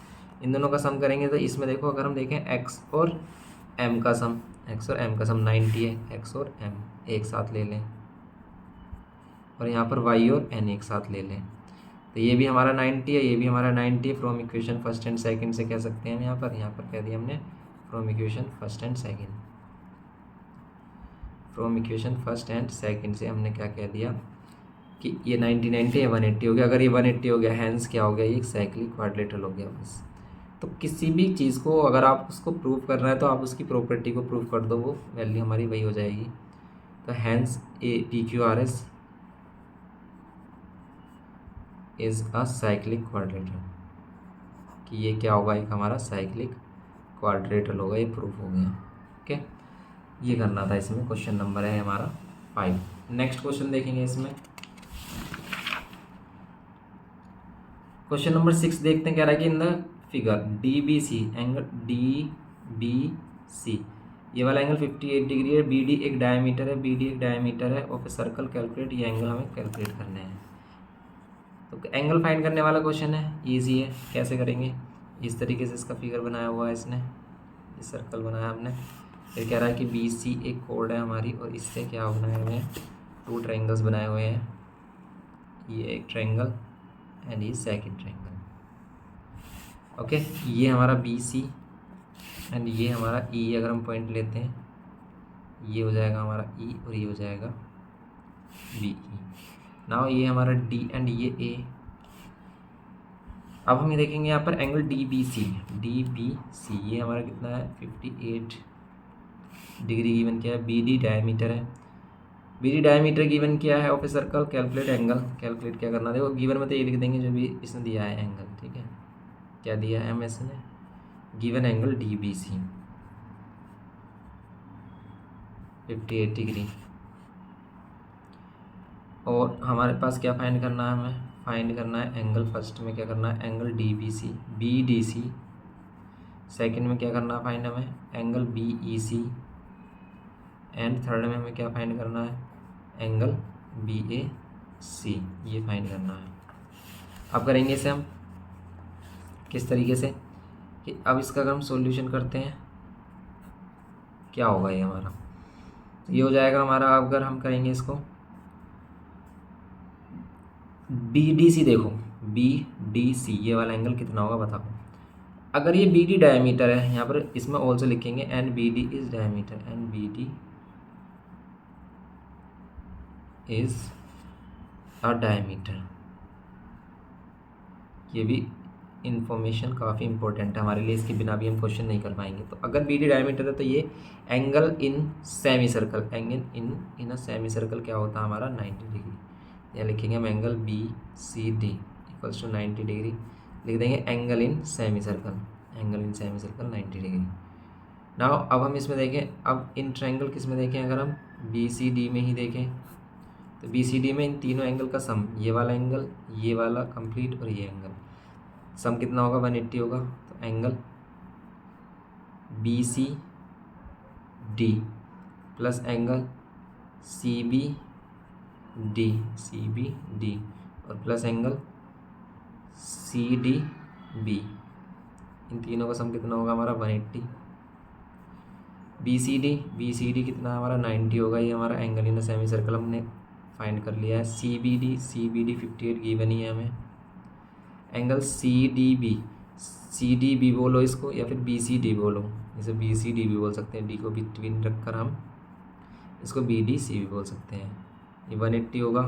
इन दोनों का सम करेंगे तो इसमें देखो अगर हम देखें x और m का सम, x और m का सम 90 है, x और m एक साथ ले लें और यहाँ पर y और n एक साथ ले लें, तो ये भी हमारा 90 है, ये भी हमारा 90 है। From equation first and second से कह सकते हैं हम यहाँ पर कह दिया हमने from equation first and second, from equation first and second से हमने क्या कह दिया कि ये 90 है, 180 हो गया। अगर ये 180 हो गया हैंस क्या हो गया, ये एक साइक्लिक क्वाड्रिलेटरल हो गया बस। तो किसी भी चीज़ को अगर आप उसको प्रूव करना है तो आप उसकी प्रॉपर्टी को प्रूव कर दो, वो वैल्यू हमारी वही हो जाएगी। तो hence PQRS is a cyclic quadrilateral, कि ये क्या होगा, एक हमारा साइक्लिक क्वाड्रिलेटरल होगा, ये प्रूफ हो गया। ओके, ये करना था इसमें। क्वेश्चन नंबर है हमारा 5। नेक्स्ट क्वेश्चन देखेंगे इसमें, क्वेश्चन नंबर 6 देखते हैं। कह रहा है कि in the figure DBC angle DBC ये वाला एंगल 58 डिग्री है, BD एक डायमीटर है, BD एक डायमीटर है ऑफ ए सर्कल, कैलकुलेट, ये एंगल हमें कैलकुलेट करने हैं। तो एंगल फाइंड करने वाला क्वेश्चन है, ईजी है। कैसे करेंगे, इस तरीके से इसका फिगर बनाया हुआ है इसने, इस सर्कल बनाया हमने। फिर कह रहा है कि BC एक कोड है हमारी और इससे क्या बनाए हुए हैं, 2 ट्रायंगल्स बनाए हुए हैं, ये एक ट्रायंगल एंड ये सेकंड ट्रायंगल। ओके, ये हमारा BC एंड ये हमारा E, अगर हम पॉइंट लेते हैं ये हो जाएगा हमारा E और ये हो जाएगा BE। नाउ ये हमारा D एंड ये A। अब हम ये देखेंगे यहाँ पर एंगल DBC, ये हमारा कितना है 58 डिग्री गिवन किया है। BD डायमीटर है बी डी डायमीटर गिवन क्या है of a circle, calculate angle. Calculate क्या करना, देखो गिवन में तो ये लिख देंगे जो भी इसने दिया है एंगल, ठीक है। क्या दिया है एम एस ने, given angle D B C 58 degree. और हमारे पास क्या फाइंड करना है, हमें फाइंड करना है एंगल, फर्स्ट में क्या करना है angle D B C, B D C. Second में क्या करना है फाइंड हमें angle B E C. And third में हमें क्या फाइंड करना है एंगल बी ए सी, ये फाइंड करना है। अब करेंगे इसे हम किस तरीके से कि अब इसका अगर हम सॉल्यूशन करते हैं क्या होगा, ये हमारा ये हो जाएगा हमारा। अगर हम करेंगे इसको बी डी सी, देखो बी डी सी ये वाला एंगल कितना होगा बताओ। अगर ये बी डी डायमीटर है, यहाँ पर इसमें ऑल्सो लिखेंगे and B D is diameter, and B D is a diameter. ये भी इंफॉर्मेशन काफ़ी इंपॉर्टेंट है हमारे लिए, इसके बिना भी हम क्वेश्चन नहीं कर पाएंगे। तो अगर बी डी डायमीटर है तो ये angle in semicircle, angle in a semicircle क्या होता है हमारा 90 डिग्री। यहाँ लिखेंगे हम angle B C D equals to 90 degree, लिख देंगे angle in semicircle, angle in semicircle 90 degree. Now अब हम इसमें देखें, अब इन ट्रायंगल किस में देखें, अगर हम बी सी डी में ही देखें तो बी सी डी में इन तीनों एंगल का सम, ये वाला एंगल, ये वाला कंप्लीट और ये एंगल, सम कितना होगा 180 होगा। तो angle B C D plus angle C B D और plus angle C D B, इन तीनों का सम कितना होगा हमारा 180। बी सी डी कितना हमारा 90 होगा, ये हमारा एंगल इन सेमी सर्कल हमने फाइंड कर लिया है। सी बी डी 58 गिवन ही है हमें। एंगल सी डी बी बोलो इसको, या फिर बी सी डी बोलो, इसे बी सी डी भी बोल सकते हैं, डी को बिटवीन रखकर हम इसको बी डी सी भी बोल सकते हैं। ये 180 होगा।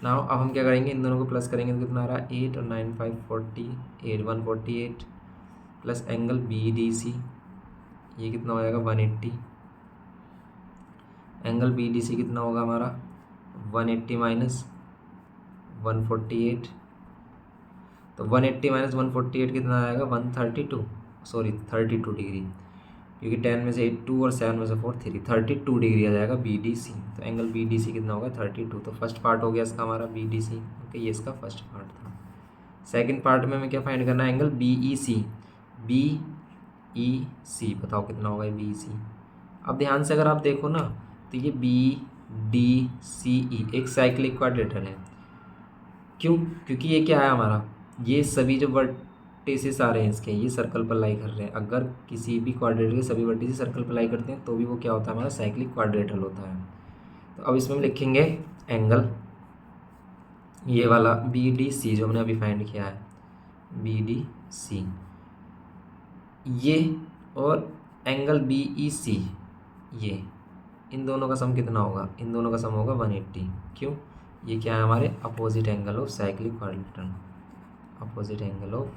नाउ अब हम क्या करेंगे, इन दोनों को प्लस करेंगे तो कितना आ रहा है 8 और 9 5 48 148 plus angle B D C, ये कितना हो जाएगा 180। एंगल बी डी सी कितना होगा हमारा 180 माइनस 148, तो 180 माइनस 148 कितना आएगा 32 डिग्री, क्योंकि 10 में से 8 2 और 7 में से 4 3, 32 डिग्री आ जाएगा बी डी सी। तो एंगल बी डी सी कितना होगा 32। तो फर्स्ट पार्ट हो गया इसका हमारा बी डी सी, ओके, ये इसका फर्स्ट पार्ट था। सेकंड पार्ट में हमें क्या फाइंड करना है एंगल बी ई सी, बताओ कितना होगा बी ई सी। अब ध्यान से अगर आप देखो ना तो ये बी डी सी ई एक साइक्लिक क्वाड्रेटर है। क्यों, क्योंकि ये क्या है हमारा, ये सभी जो वर्टिसेस आ रहे हैं इसके, ये सर्कल पर लाई कर रहे हैं। अगर किसी भी क्वाड्रेटर के सभी वर्टिसेस सर्कल पर लाई करते हैं तो भी वो क्या होता है हमारा साइक्लिक क्वाड्रेटर होता है। तो अब इसमें हम लिखेंगे एंगल ये वाला बी डी सी जो हमने अभी फाइंड किया है, बी डी सी ये, और एंगल बी ई सी ये, इन दोनों का सम कितना होगा, इन दोनों का सम होगा 180। क्यों, ये क्या है हमारे opposite angle of cyclic quadrilateral, opposite angle of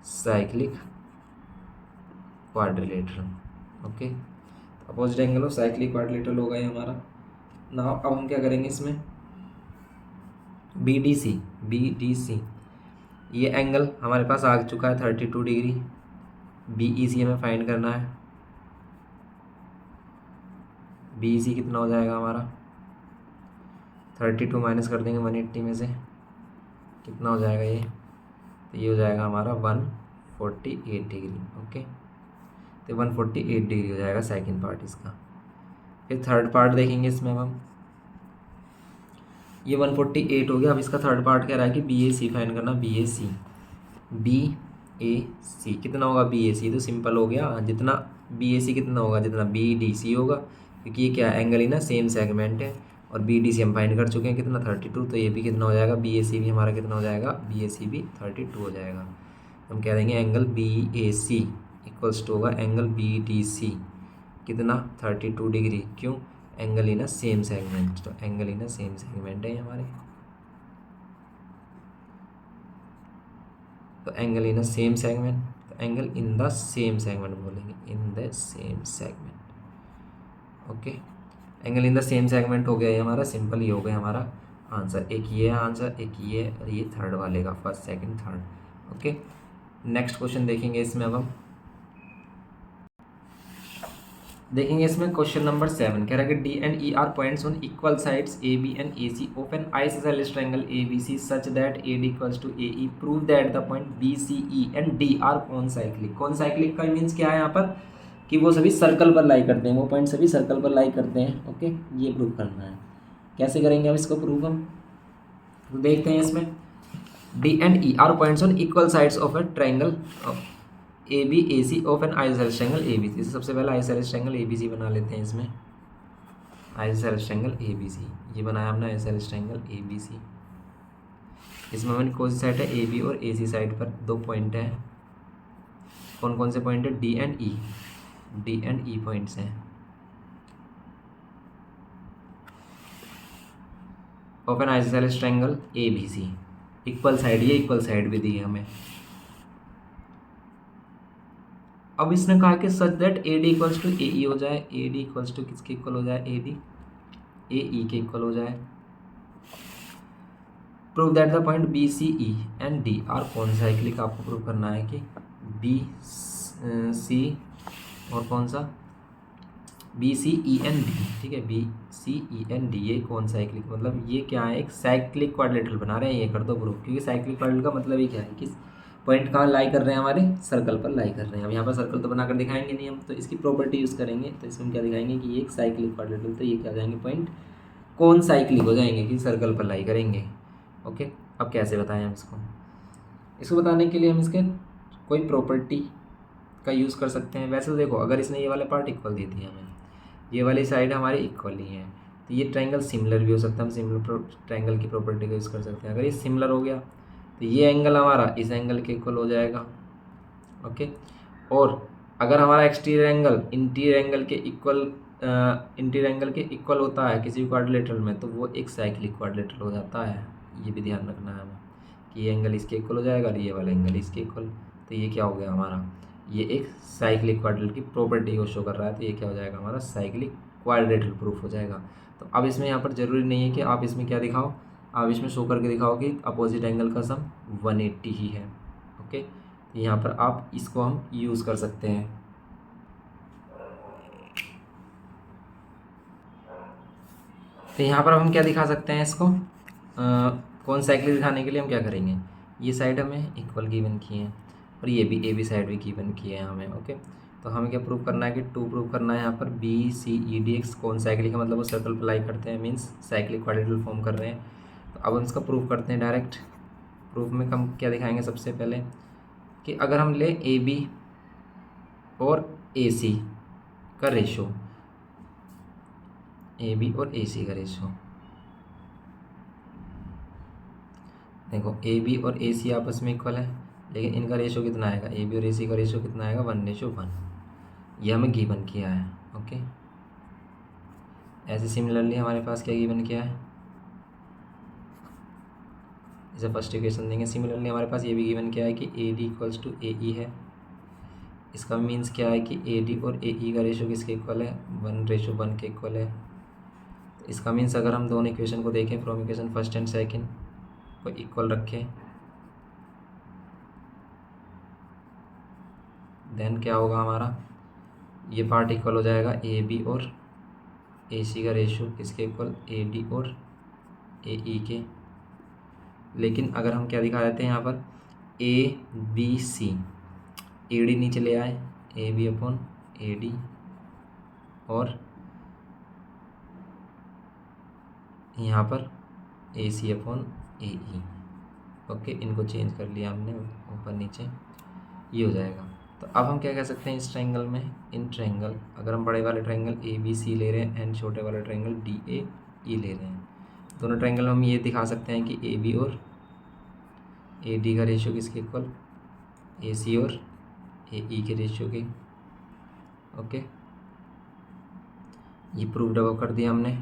cyclic quadrilateral, okay. Opposite angle of cyclic quadrilateral होगा ये हमारा। ना अब हम क्या करेंगे इसमें बी डी सी ये एंगल हमारे पास आ चुका है 32 डिग्री, बी ई सी हमें फाइंड करना है। बी ई सी कितना हो जाएगा हमारा 32 माइनस कर देंगे 180 में से, कितना हो जाएगा ये, तो ये हो जाएगा हमारा 148 डिग्री, ओके। तो 148 डिग्री हो जाएगा सेकंड पार्ट इसका। फिर थर्ड पार्ट देखेंगे इसमें अब हम, ये 148 हो गया। अब इसका थर्ड पार्ट कह रहा है कि बी ए सी फाइंड करना, बी ए सी कितना होगा, बी ए सी तो सिंपल हो गया, जितना बी ए सी कितना होगा जितना बी डी सी होगा, क्योंकि ये क्या एंगल ही ना सेम सेगमेंट है। और बी डी सी हम फाइंड कर चुके हैं कितना 32, तो ये भी कितना हो जाएगा बी ए सी भी हमारा कितना हो जाएगा, बी ए सी भी 32 हो जाएगा। हम कह देंगे angle B A C equals to होगा एंगल बी डी सी कितना 32 डिग्री। क्यों, angle in a same segment, तो angle in a same segment है हमारे, तो angle in a same segment, तो angle in the same segment बोलेंगे, in the same segment, okay, angle in the same segment हो गया ये हमारा, सिंपल ही हो गया हमारा आंसर। एक ये है आंसर, एक ये और ये थर्ड वाले का, first second third. Okay, next question देखेंगे इसमें। अब हम देखेंगे इसमें क्वेश्चन नंबर 7 कह रहा है कि D and E are points on equal sides A B and A C of an isosceles triangle A B C such that A D equals to A E, prove that the point B C E and D are concyclic. Concyclic का means क्या है यहाँ पर कि वो सभी circle पर लाई करते हैं, वो पॉइंट सभी सर्कल पर लाई करते हैं। ओके, ये प्रूव करना है। कैसे करेंगे अब इसको प्रूव हम, तो देखते हैं इसमें। D and E are points on equal sides of a triangle A B A C of an isosceles triangle A B C. सबसे पहले isosceles triangle A B C बना लेते हैं इसमें। Isosceles triangle A B C, ये बनाया हमने isosceles triangle A B C. इसमें हमारी कौन सी साइड है, ए बी और ए सी साइड पर दो पॉइंट है। कौन कौन से पॉइंट है, D and E, D and E points हैं of an isosceles triangle A B C. Equal side, ये इक्वल साइड भी दी है हमें। अब इसने कहा कि such that A D equals to A E हो जाए, ए डी इक्वल्स टू किसके इक्वल हो जाए, ए डी ए ई के इक्वल हो जाए। Prove that the point B C E and D are concyclic. आपको प्रूव करना है कि बी सी और कौन सा, B C E and D, ठीक है, B C E and D, ये कौन साइक्लिक, मतलब ये क्या है, एक साइक्लिक क्वाड्रिलेटरल बना रहे हैं। ये कर दो प्रूव, क्योंकि साइक्लिक क्वाड्रिलेटरल का मतलब ये क्या है कि पॉइंट कहाँ लाई कर रहे हैं, हमारे सर्कल पर लाई कर रहे हैं। अब यहाँ पर सर्कल तो बनाकर दिखाएंगे नहीं हम, तो इसकी प्रॉपर्टी यूज़ करेंगे। तो इसमें क्या दिखाएंगे कि ये एक साइक्लिक क्वाड्रिलेटरल, तो ये क्या हो जाएंगे, पॉइंट कौन साइक्लिक हो जाएंगे कि सर्कल पर लाई करेंगे। ओके, अब कैसे बताएं हम इसको बताने के लिए हम इसके कोई प्रॉपर्टी का यूज़ कर सकते हैं। वैसे तो देखो, अगर इसने ये वाले पार्ट इक्वल दे दिए हमें, ये वाली साइड हमारी इक्वल ही है, तो ये ट्रायंगल सिमिलर भी हो सकता है। हम सिमिलर ट्रायंगल की प्रॉपर्टी का यूज़ कर सकते हैं। अगर ये सिमिलर हो गया तो ये एंगल हमारा इस एंगल के इक्वल हो जाएगा। ओके, और अगर हमारा एक्सटीरियर एंगल इंटीरियर एंगल के इक्वल, इंटीरियर एंगल के इक्वल होता है किसी भी क्वाड्रिलेटरल में, तो वो एक साइक्लिक क्वाड्रिलेटरल हो जाता है। ये भी ध्यान रखना है हमें कि ये एंगल इसके इक्वल हो जाएगा और ये वाला एंगल इसके इक्वल, तो ये क्या हो गया हमारा, ये एक साइक्लिक क्वाड्रिलेटरल की प्रॉपर्टी को शो कर रहा है। तो ये क्या हो जाएगा हमारा, साइक्लिक क्वाड्रिलेटरल प्रूफ हो जाएगा। तो अब इसमें यहाँ पर ज़रूरी नहीं है कि आप इसमें क्या दिखाओ, आप इसमें शो करके दिखाओ कि अपोजिट एंगल का सम 180 ही है। ओके, तो यहाँ पर आप इसको हम यूज़ कर सकते हैं। तो यहाँ पर हम क्या दिखा सकते हैं इसको, कौन साइक्लिक दिखाने के लिए हम क्या करेंगे, ये साइड हमें इक्वल गिवन की है और ये भी ए बी साइड भी गिवन की है हमें। ओके, तो हमें क्या प्रूव करना है कि 2 प्रूव करना है यहाँ पर, B C E D x concyclic है, मतलब वो सर्कल पर लाई करते हैं, मीन्स साइक्लिक क्वाड्रिलेटरल फॉर्म कर रहे हैं। तो अब हम इसका प्रूव करते हैं डायरेक्ट। प्रूफ में हम क्या दिखाएंगे, सबसे पहले कि अगर हम ले ए बी और ए सी का रेशो, ए बी और ए सी का रेशो, देखो ए बी और ए सी आपस में इक्वल है, लेकिन इनका रेशो कितना आएगा, ए बी और ए सी का रेशो कितना आएगा, 1:1। ये हमें गिवन किया है। ओके, ऐसे सिमिलरली हमारे पास क्या गिवन किया है, इसे फर्स्ट इक्वेशन देंगे। सिमिलरली हमारे पास ये भी गिवन किया है कि ए डी इक्वल्स टू ए ई है। इसका मीन्स क्या है कि ए डी और ए ई का रेशो किसके इक्वल है, 1:1 के इक्वल है। तो इसका मीन्स अगर हम दोनों इक्वेशन को देखें, from equation first and second को इक्वल रखें, देन क्या होगा हमारा, ये पार्ट इक्वल हो जाएगा ए बी और ए सी का रेशो किसके इक्वल, ए डी और ए ई के। लेकिन अगर हम क्या दिखा देते हैं यहाँ पर, A B C, A D नीचे ले आए, A B upon A D, और यहाँ पर A C upon A E. Okay, इनको चेंज कर लिया हमने ऊपर नीचे, ये हो जाएगा। तो अब हम क्या कह सकते हैं इस ट्रायंगल में, इन ट्रायंगल अगर हम बड़े वाले ट्रायंगल ए बी सी ले रहे हैं एंड छोटे वाले ट्रायंगल डी ए ई ले रहे हैं, दोनों ट्रायंगल में हम ये दिखा सकते हैं कि ए बी और ए डी का रेशियो किसके इक्वल, ए सी और ए ई के रेशियो के। ओके, ये प्रूव्ड अब कर दिया हमने।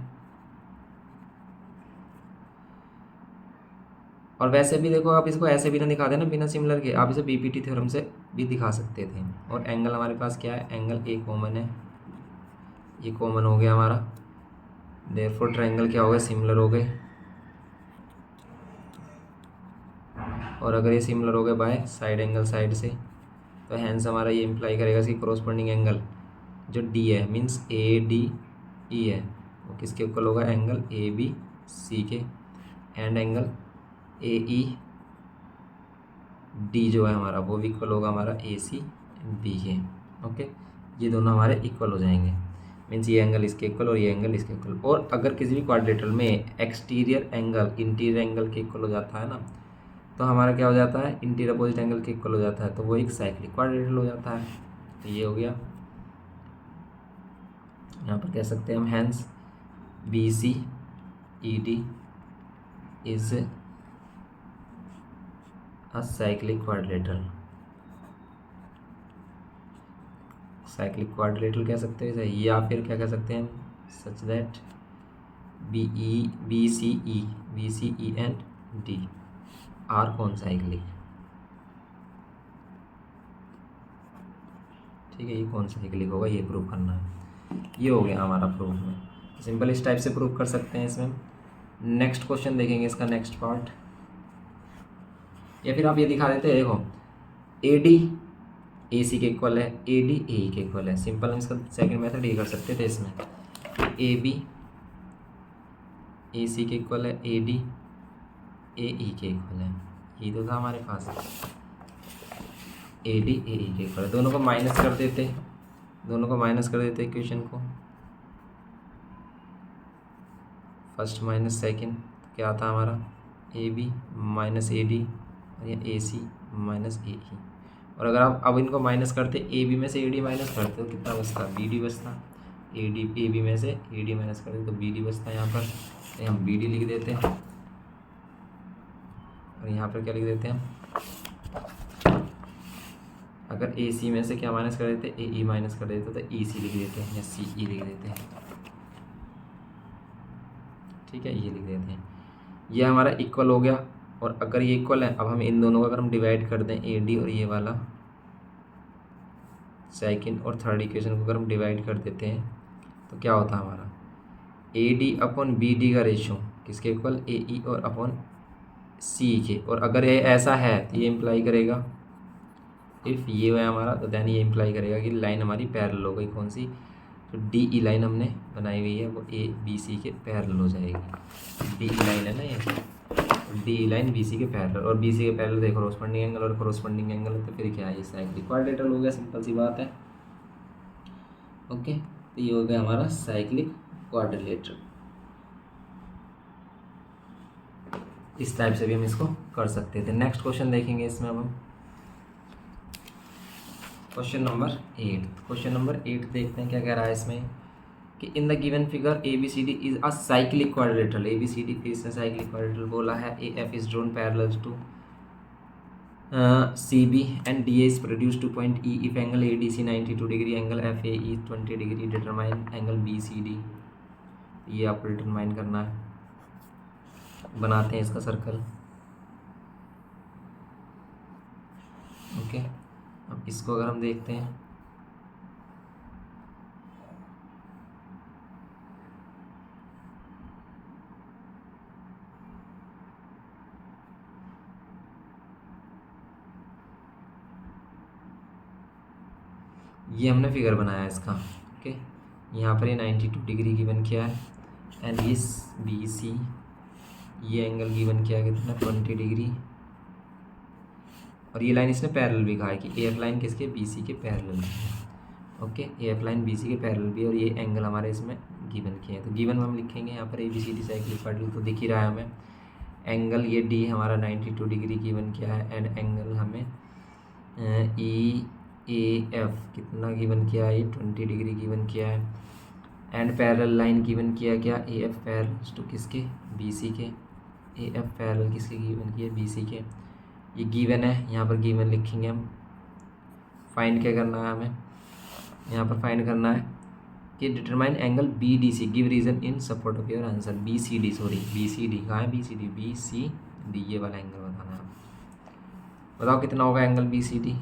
और वैसे भी देखो, आप इसको ऐसे भी ना दिखा देना बिना सिमिलर के, आप इसे बीपीटी थ्योरम से भी दिखा सकते थे। और एंगल हमारे पास क्या है, एंगल ए कॉमन है, ये कॉमन हो गया हमारा, देयरफॉर ट्रायंगल क्या हो गए, सिमिलर हो गए। और अगर ये सिमिलर हो गए बाय साइड एंगल साइड से, तो हैंस हमारा ये इम्प्लाई करेगा कि कॉरस्पॉन्डिंग एंगल जो डी है मीन्स ए डी ई है वो किसके इक्वल होगा, एंगल ए बी सी के, and angle A E D जो है हमारा वो भी इक्वल होगा हमारा ए सी बी के। ओके, ये दोनों हमारे इक्वल हो जाएंगे, मीन्स ये एंगल इसके इक्वल और ये एंगल इसके इक्वल। और अगर किसी भी क्वाड्रिलेटरल में एक्सटीरियर एंगल इंटीरियर एंगल के इक्वल हो जाता है ना, तो हमारा क्या हो जाता है, इंटीरियर अपोजिट एंगल के इक्वल हो जाता है, तो वो एक साइक्लिक क्वाड्रिलेटरल हो जाता है। तो ये हो गया, यहाँ पर कह सकते हैं हम hence B C E D is a cyclic quadrilateral. Cyclic quadrilateral कह सकते हैं, या फिर क्या कह सकते हैं हम, such that B C E and D are concyclic. ठीक है, ये कौन साइक्लिक होगा ये प्रूव करना है। ये हो गया हमारा प्रूफ में, सिंपल इस टाइप से प्रूव कर सकते हैं इसमें। नेक्स्ट क्वेश्चन देखेंगे इसका नेक्स्ट पार्ट, या फिर आप ये दिखा देते हैं, देखो ए डी ए सी के इक्वल है, ए डी ए ई के इक्वल है। सिंपल हम इसका सेकंड मेथड ये कर सकते थे इसमें, ए बी ए सी के इक्वल है, ए डी ए ई के इक्वल है, ये तो था हमारे पास, ए डी ए ई के इक्वल है। दोनों को माइनस कर देते, दोनों को माइनस कर देते इक्वेशन को, फर्स्ट माइनस सेकंड, क्या आता हमारा A B minus A D और या ए सी माइनस ए ई। और अगर आप अब इनको माइनस करते, ए बी में से ए डी माइनस करते तो कितना बचता, बी डी बचता। ए बी में से ए डी माइनस करते तो बी डी बचता है यहाँ पर, तो हम बी डी लिख देते हैं, और यहाँ पर क्या लिख देते हैं, अगर ए सी में से क्या माइनस कर देते, ए ई माइनस कर देते तो ई सी लिख देते हैं या सी ई लिख देते हैं। ठीक है, ये लिख देते हैं, ये हमारा इक्वल हो गया। और अगर ये इक्वल है, अब हम इन दोनों को अगर हम डिवाइड कर दें, ए डी और ये वाला सेकंड और थर्ड इक्वेशन को अगर हम डिवाइड कर देते हैं, तो क्या होता है हमारा, A D upon B D का रेशियो किसके इक्वल, ए ई और अपॉन सी के। और अगर ये ऐसा है तो ये इम्प्लाई करेगा, इफ़ ये है हमारा, तो दैन ये इम्प्लाई करेगा कि लाइन हमारी पैरेलल हो गई, कौन सी, तो डी ई लाइन हमने बनाई हुई है वो ए बी सी के पैरेलल हो जाएगी। डी ई लाइन है ना ये, D E line B C के पैरेलल, और बी सी के पैरेलल देखो कॉरस्पॉन्डिंग एंगल और कॉरस्पॉन्डिंग एंगल है, तो फिर क्या है, ये साइक्लिक क्वाड्रिलेटरल हो गया, सिंपल सी बात है। ओके, तो ये हो गया हमारा साइक्लिक क्वाड्रिलेटरल। इस टाइप से भी हम इसको कर सकते थे। नेक्स्ट क्वेश्चन देखेंगे इसमें अब हम, क्वेश्चन नंबर 8। क्वेश्चन नंबर 8 देखते हैं क्या कह रहा है इसमें, कि in the given figure A B C D is a cyclic quadrilateral. A B C D फिर इसने साइक्लिक क्वाड्रिलेटरल बोला है। A F is drawn parallel to C B and D A is produce to point E if angle A D C 92 degree, angle F A E 20 degree, determine angle B C D. ये आपको determine करना है। बनाते हैं इसका circle. Okay, अब इसको अगर हम देखते हैं, ये हमने फिगर बनाया है इसका। ओके, यहाँ पर ये 92 डिग्री गिवन किया है, एंड इस बी सी ये एंगल गिवन किया है कितना, 20 डिग्री। और ये लाइन इसने पैरेलल भी कहा है कि ए एफ लाइन किसके, बी सी के पैरेलल है। Okay, A F line B C के पैरेलल भी, और ये एंगल हमारे इसमें गिवन किए हैं। तो गिवन में हम लिखेंगे यहाँ पर A B C D cyclic quadrilateral, तो दिख ही रहा है हमें। एंगल ये डी हमारा 92 डिग्री गिवन किया है, एंड एंगल हमें ई ए एफ कितना गिवन किया है, ये 20 डिग्री गिवन किया है। एंड पैरेलल लाइन गिवन किया क्या, ए एफ पैरेलल टू किसके, बी सी के। ए एफ पैरेलल किसके गिवन किया, बी सी के। ये गिवन है, यहाँ पर गिवन लिखेंगे हम। फाइंड क्या करना है हमें, यहाँ पर फाइंड करना है कि determine angle B D C, give reason in support of your answer. B C D, sorry B C D कहाँ है, B C D, B C D ये वाला एंगल बताना है। बताओ कितना होगा angle B C D,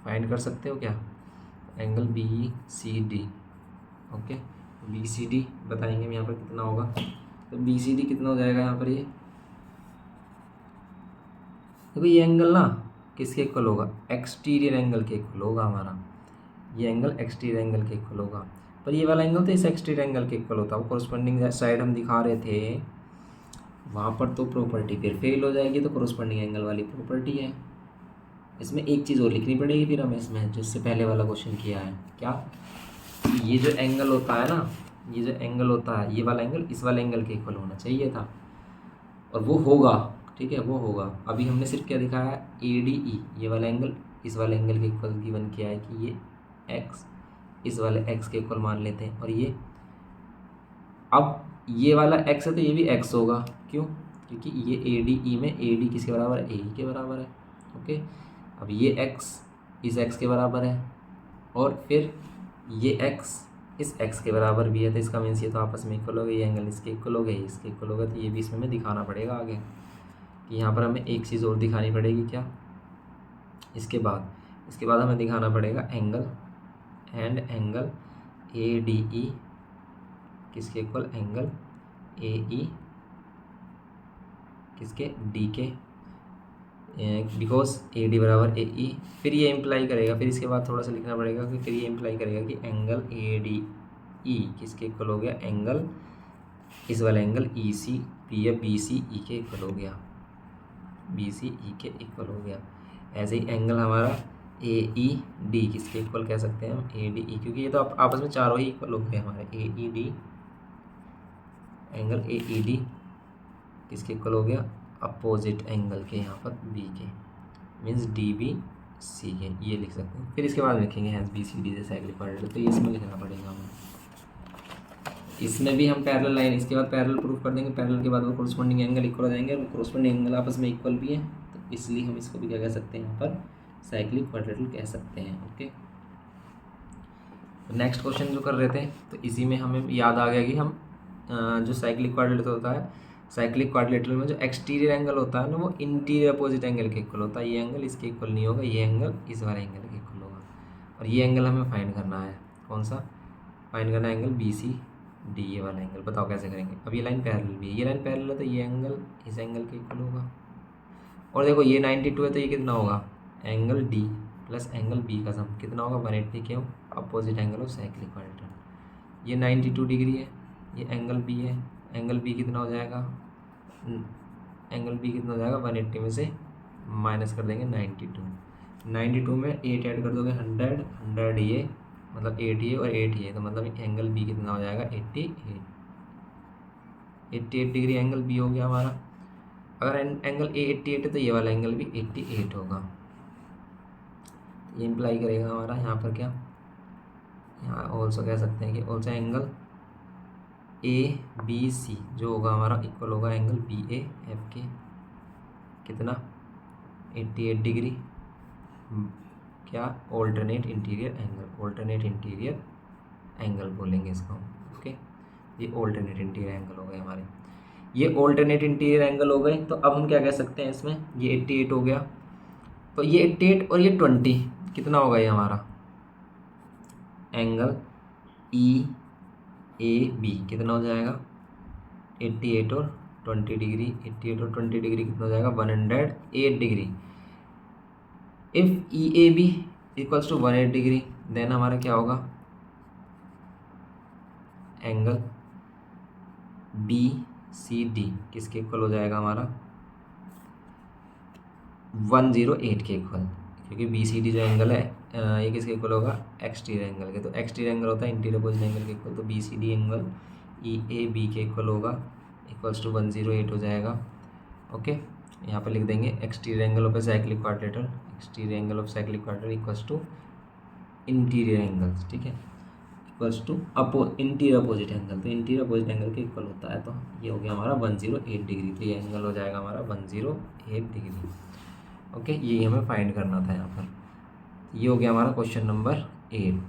find कर सकते हो क्या, angle B C D okay, B C D बताएंगे हम यहाँ पर कितना होगा। तो बी सी डी कितना हो जाएगा यहाँ पर, ये देखो ये एंगल ना किसके इक्वल होगा, एक्सटीरियर एंगल के इक्वल होगा हमारा, ये एंगल एक्सटीरियर एंगल के इक्वल होगा। पर ये वाला एंगल तो इस एक्सटीरियर एंगल के इक्वल होता है, वो कोरस्पॉन्डिंग साइड हम दिखा रहे थे वहाँ पर, तो प्रॉपर्टी फिर फेल हो जाएगी। तो कोरस्पॉन्डिंग एंगल वाली प्रॉपर्टी है। इसमें एक चीज़ और लिखनी पड़ेगी फिर हमें इसमें, जिससे पहले वाला क्वेश्चन किया है, क्या, ये जो एंगल होता है ना, ये जो एंगल होता है, ये वाला एंगल इस वाले एंगल के इक्वल होना चाहिए था, और वो होगा, ठीक है, वो होगा। अभी हमने सिर्फ क्या दिखाया, ए डी ई, ये वाला एंगल इस वाले एंगल के इक्वल गिवन किया है कि ये एक्स इस वाले एक्स के इक्वल मान लेते हैं, और ये अब ये वाला एक्स है तो ये भी एक्स होगा, क्यों, क्योंकि ये ए डी ई में ए डी किसके बराबर है, ए ई के बराबर है। ओके, अब ये एक्स इस एक्स के बराबर है, और फिर ये एक्स इस एक्स के बराबर भी है, तो इसका मीन्स ये तो आपस में इक्वल हो गए, ये एंगल इसके इक्वल हो गए, इसके इक्वल हो गए, तो ये भी इसमें हमें दिखाना पड़ेगा आगे कि यहाँ पर हमें एक चीज़ और दिखानी पड़ेगी, क्या, इसके बाद हमें दिखाना पड़ेगा angle angle A D E किसके इक्वल, एंगल ए ई किसके, डी के, बिकॉज ए डी बराबर ए ई। फिर ये इम्प्लाई करेगा, फिर इसके बाद थोड़ा सा लिखना पड़ेगा कि फिर ये इम्प्लाई करेगा कि एंगल ए डी ई किसके इक्वल हो गया, एंगल इस वाला एंगल ई सी पी या बी सी ई के इक्वल हो गया, बी सी ई के इक्वल हो गया। ऐसे ही एंगल हमारा ए ई डी किसके इक्वल कह सकते हैं हम, ए डी ई, क्योंकि ये तो आपस में चारों ही इक्वल हो गए हमारे, A E D, angle A E D किसके इक्वल हो गया, अपोजिट एंगल के, यहाँ पर बी के, मीन्स डी बी सी के, ये लिख सकते हैं। फिर इसके बाद लिखेंगे हैज़ बी सी डी से साइक्लिक क्वाड्रेटिक, तो ये इसमें लिखना पड़ेगा हमें। इसमें भी हम पैरेलल लाइन, इसके बाद पैरेलल प्रूफ कर देंगे, पैरेलल के बाद वो कोरस्पॉन्डिंग एंगल इक्वल हो जाएंगे, और कोरस्पॉन्डिंग एंगल आपस में इक्वल भी है, तो इसलिए हम इसको भी क्या कह सकते हैं, यहाँ पर साइक्लिक क्वाड्रेटिक कह सकते हैं। ओके, नेक्स्ट क्वेश्चन जो कर रहे थे, तो इसी में हमें याद आ गया कि हम जो साइक्लिक क्वाड्रेटिक होता है, साइक्लिक क्वाड्रिलेटरल में जो एक्सटीरियर एंगल होता है ना, वो इंटीरियर अपोजिट एंगल के इक्वल होता है। ये एंगल इसके इक्वल नहीं होगा, ये एंगल इस वाले एंगल के इक्वल होगा, और ये एंगल हमें फाइंड करना है, कौन सा फाइंड करना है, एंगल बी सी डी, ये वाला एंगल। बताओ कैसे करेंगे। अब ये लाइन पैरेलल भी है, ये लाइन पैरेलल है तो ये एंगल इस एंगल के इक्वल होगा, और देखो ये 92 है तो ये कितना होगा, angle D plus angle B का सम कितना होगा, 180, क्यों, opposite angle of cyclic quadrilateral. ये 92 डिग्री है, ये एंगल बी है, एंगल बी कितना हो जाएगा, एंगल बी कितना हो जाएगा, 180 में से माइनस कर देंगे 92 में 8 ऐड कर दोगे 100 ये मतलब 8 ये और 8 ये, तो मतलब एंगल बी कितना हो जाएगा, 88 डिग्री एंगल बी हो गया हमारा। अगर एंगल ए 88 है तो ये वाला एंगल भी 88 होगा। ये इम्प्लाई करेगा हमारा यहाँ पर क्या, यहाँ ऑल्सो कह सकते हैं कि also angle A B C जो होगा हमारा इक्वल होगा एंगल बी ए एफ के, कितना 88 डिग्री, क्या, alternate interior angle, alternate interior angle बोलेंगे इसको। ओके, ये ऑल्टरनेट इंटीरियर एंगल हो गए हमारे, ये ऑल्टरनेट इंटीरियर एंगल हो गए। तो अब हम क्या कह सकते हैं इसमें, ये 88 हो गया, तो ये 88 और ये 20 कितना होगा, ये हमारा एंगल ई ए बी कितना हो जाएगा, 88 और 20 डिग्री, 88 और 20 डिग्री कितना हो जाएगा, 108 degree. If E A B equals to 108 degree, then हमारा क्या होगा, एंगल बी सी डी किसके इक्वल हो जाएगा हमारा, 108 के इक्वल, क्योंकि बी सी डी जो एंगल है ये किसके इक्वल होगा, एक्सटीरियर एंगल के। तो एक्सटीरियर एंगल होता है इंटीरियर अपोजिट एंगल के इक्वल, तो B C D angle E A B के इक्वल होगा, इक्वल्स टू 108 हो जाएगा। ओके, यहाँ पर लिख देंगे exterior angle of a cyclic quadrilateral, exterior angle of cyclic quadrilateral equals to interior angles, ठीक है, equals to interior opposite angle, तो इंटीरियर अपोजिट एंगल के इक्वल होता है। तो ये हो गया हमारा 108 डिग्री, तो ये एंगल हो जाएगा हमारा 108 डिग्री। ओके, ये हमें फाइंड करना था यहाँ पर। ये हो गया हमारा क्वेश्चन नंबर 8।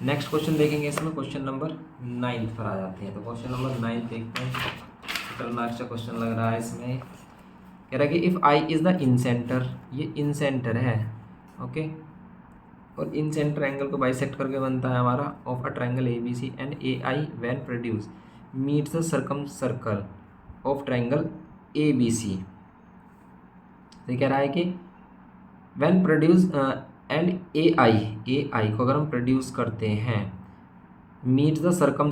नेक्स्ट क्वेश्चन देखेंगे, इसमें क्वेश्चन नंबर 9 पर आ जाते हैं। तो क्वेश्चन नंबर 9 देखते हैं, खतरनाक सा क्वेश्चन लग रहा है। इसमें कह रहा है कि if I is the incentre, ये इन सेंटर है, ओके, और इन सेंटर एंगल को बाइसेक्ट करके बनता है हमारा of a triangle A B C and A I when produce meets the circumcircle of triangle A B C. तो कह रहा है कि when produce and A I को अगर हम प्रोड्यूस करते हैं meet the circum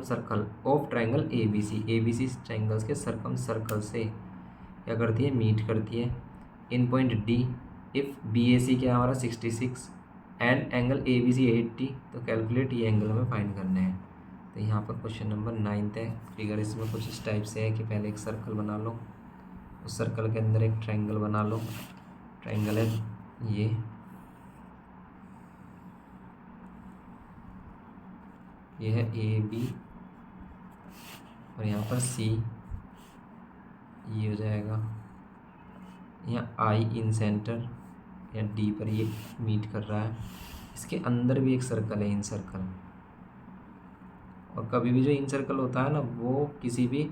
circle of triangle A B C triangles के सर्कम सर्कल से क्या करती है, मीट करती है in point D if B A C क्या हमारा 66 and angle A B C 80। तो कैलकुलेट ये एंगल हमें फाइंड करने हैं। तो यहाँ पर क्वेश्चन नंबर 9 है। फिगर इसमें कुछ इस टाइप से है कि पहले एक सर्कल बना लो, उस सर्कल के अंदर एक ट्रायंगल बना लो। ट्रायंगल है ये है ए बी और यहाँ पर सी, ये हो जाएगा यहाँ आई इन सेंटर या डी पर ये मीट कर रहा है। इसके अंदर भी एक सर्कल है इन सर्कल, और कभी भी जो इन सर्कल होता है ना वो किसी भी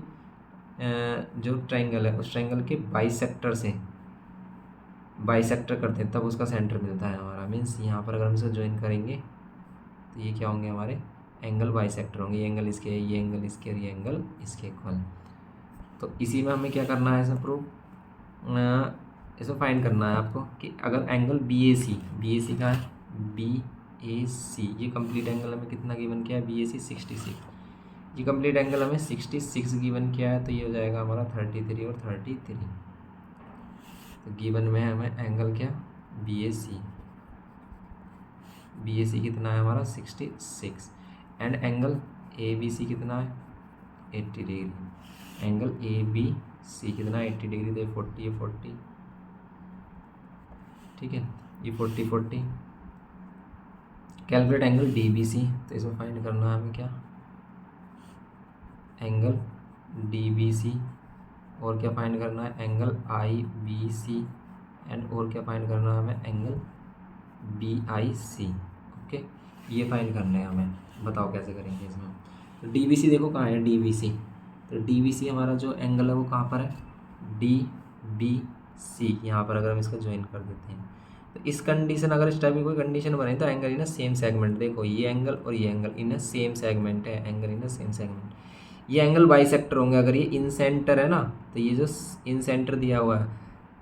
जो ट्रायंगल है उस ट्रायंगल के बाइसेक्टर से बाइसेक्टर करते हैं तब उसका सेंटर मिलता है हमारा। मीन्स यहाँ पर अगर हम इसे ज्वाइन करेंगे तो ये क्या होंगे, हमारे एंगल बाइसेक्टर होंगे। ये एंगल इसके, ये एंगल इसके और ये एंगल इसके इक्वल। तो इसी में हमें क्या करना है, इसमें प्रूफ इसमें फाइंड करना है आपको कि अगर एंगल बी ए सी का है बी ए सी, ये कंप्लीट एंगल हमें कितना गिवन किया है, बी ए सी 66, ये कंप्लीट एंगल हमें 66 गिवन किया है। तो ये हो जाएगा हमारा 33 और 33। तो गिवन में है हमें एंगल क्या, बी ए सी कितना है हमारा 66 and angle A B C कितना है 80 degree. Angle A B C कितना 80 डिग्री, तो 40 ये 40, ठीक है, ये 40। Calculate angle D B C. तो इसमें फाइंड करना है हमें क्या, एंगल डी बी सी, और क्या फाइंड करना है angle I B C, and और क्या फाइंड करना है हमें angle B I C. Okay, ये फाइंड करना है हमें। बताओ कैसे करेंगे इसमें। तो डी बी सी देखो कहाँ है, डी बी सी। तो डी बी सी हमारा जो एंगल है वो कहाँ पर है, डी बी सी। यहाँ पर अगर हम इसका ज्वाइन कर देते हैं तो इस कंडीशन, अगर इस टाइप की कोई कंडीशन बने तो एंगल इन सेम सेगमेंट, देखो ये एंगल और ये एंगल इन सेम सेगमेंट है, एंगल इन सेम सेगमेंट। ये एंगल बाइसेक्टर होंगे। अगर ये इन सेंटर है ना, तो ये जो इन सेंटर दिया हुआ है